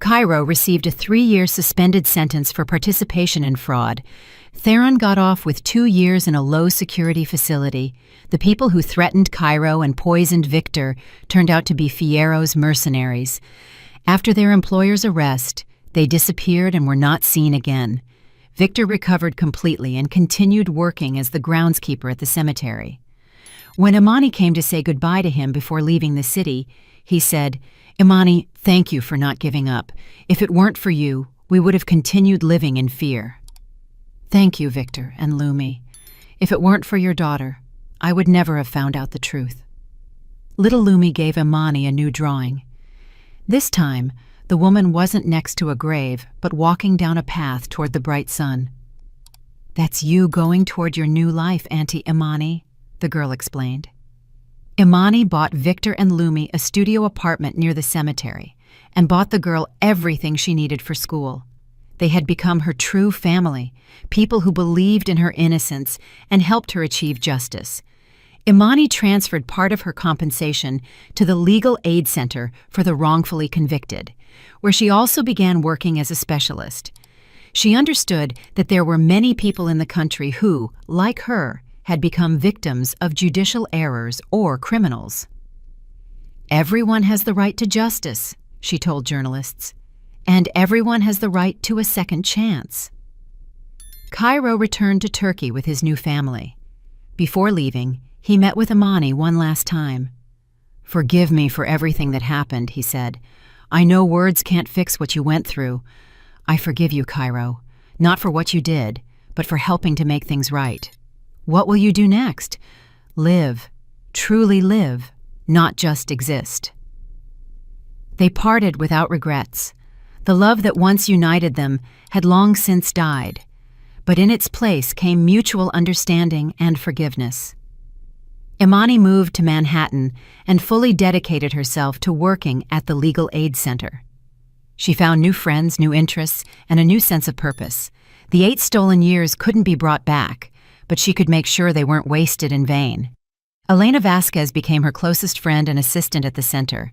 Cairo received a 3-year suspended sentence for participation in fraud. Theron got off with 2 years in a low-security facility. The people who threatened Cairo and poisoned Victor turned out to be Fierro's mercenaries. After their employer's arrest, they disappeared and were not seen again. Victor recovered completely and continued working as the groundskeeper at the cemetery. When Imani came to say goodbye to him before leaving the city, he said, "Imani, thank you for not giving up. If it weren't for you, we would have continued living in fear." "Thank you, Victor and Lumi. If it weren't for your daughter, I would never have found out the truth." Little Lumi gave Imani a new drawing. This time, the woman wasn't next to a grave, but walking down a path toward the bright sun. "That's you going toward your new life, Auntie Imani," the girl explained. Imani bought Victor and Lumi a studio apartment near the cemetery and bought the girl everything she needed for school. They had become her true family, people who believed in her innocence and helped her achieve justice. Imani transferred part of her compensation to the Legal Aid Center for the Wrongfully Convicted, where she also began working as a specialist. She understood that there were many people in the country who, like her, had become victims of judicial errors or criminals. "Everyone has the right to justice," she told journalists, "and everyone has the right to a second chance." Cairo returned to Turkey with his new family. Before leaving, he met with Imani one last time. "Forgive me for everything that happened," he said. "I know words can't fix what you went through. I forgive you, Cairo, not for what you did, but for helping to make things right. What will you do next? Live, truly live, not just exist." They parted without regrets. The love that once united them had long since died, but in its place came mutual understanding and forgiveness. Imani moved to Manhattan and fully dedicated herself to working at the Legal Aid Center. She found new friends, new interests, and a new sense of purpose. The 8 stolen years couldn't be brought back, but she could make sure they weren't wasted in vain. Elena Vasquez became her closest friend and assistant at the center.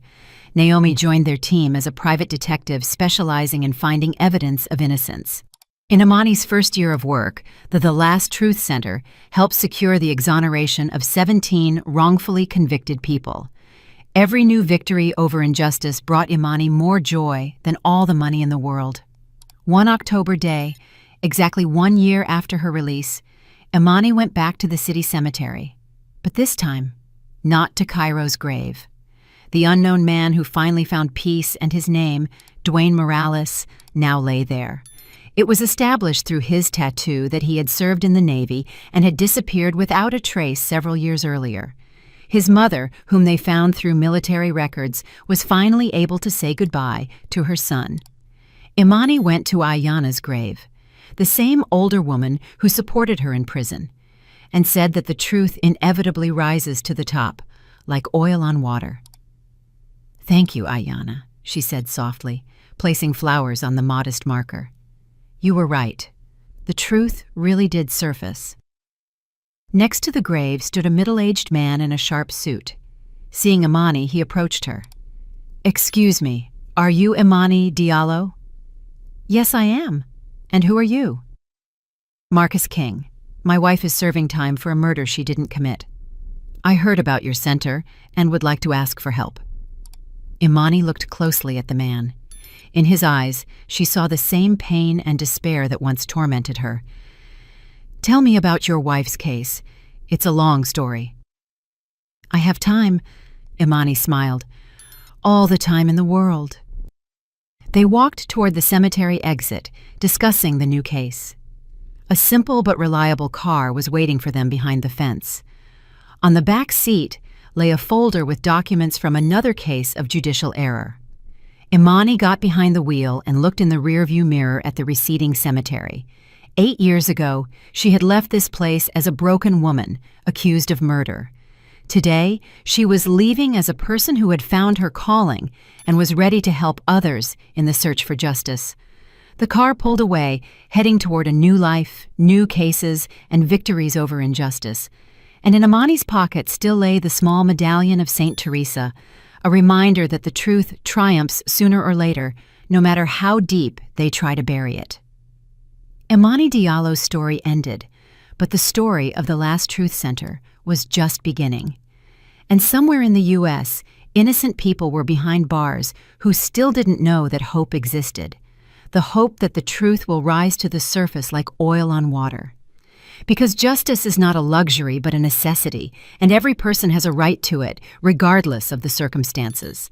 Naomi joined their team as a private detective specializing in finding evidence of innocence. In Imani's first year of work, the Last Truth Center helped secure the exoneration of 17 wrongfully convicted people. Every new victory over injustice brought Imani more joy than all the money in the world. One October day, exactly 1 year after her release, Imani went back to the city cemetery, but this time, not to Cairo's grave. The unknown man who finally found peace and his name, Dwayne Morales, now lay there. It was established through his tattoo that he had served in the Navy and had disappeared without a trace several years earlier. His mother, whom they found through military records, was finally able to say goodbye to her son. Imani went to Ayyana's grave, the same older woman who supported her in prison, and said that the truth inevitably rises to the top, like oil on water. "Thank you, Ayyana," she said softly, placing flowers on the modest marker. "You were right. The truth really did surface." Next to the grave stood a middle-aged man in a sharp suit. Seeing Imani, he approached her. "Excuse me, are you Imani Diallo?" "Yes, I am. And who are you?" "Marcus King. My wife is serving time for a murder she didn't commit. I heard about your center and would like to ask for help." Imani looked closely at the man. In his eyes, she saw the same pain and despair that once tormented her. "Tell me about your wife's case. It's a long story." "I have time," Imani smiled. "All the time in the world." They walked toward the cemetery exit, discussing the new case. A simple but reliable car was waiting for them behind the fence. On the back seat lay a folder with documents from another case of judicial error. Imani got behind the wheel and looked in the rearview mirror at the receding cemetery. 8 years ago, she had left this place as a broken woman, accused of murder. Today, she was leaving as a person who had found her calling and was ready to help others in the search for justice. The car pulled away, heading toward a new life, new cases, and victories over injustice. And in Imani's pocket still lay the small medallion of Saint Teresa, a reminder that the truth triumphs sooner or later, no matter how deep they try to bury it. Imani Diallo's story ended, but the story of the Last Truth Center was just beginning. And somewhere in the U.S., innocent people were behind bars who still didn't know that hope existed, the hope that the truth will rise to the surface like oil on water. Because justice is not a luxury but a necessity, and every person has a right to it, regardless of the circumstances.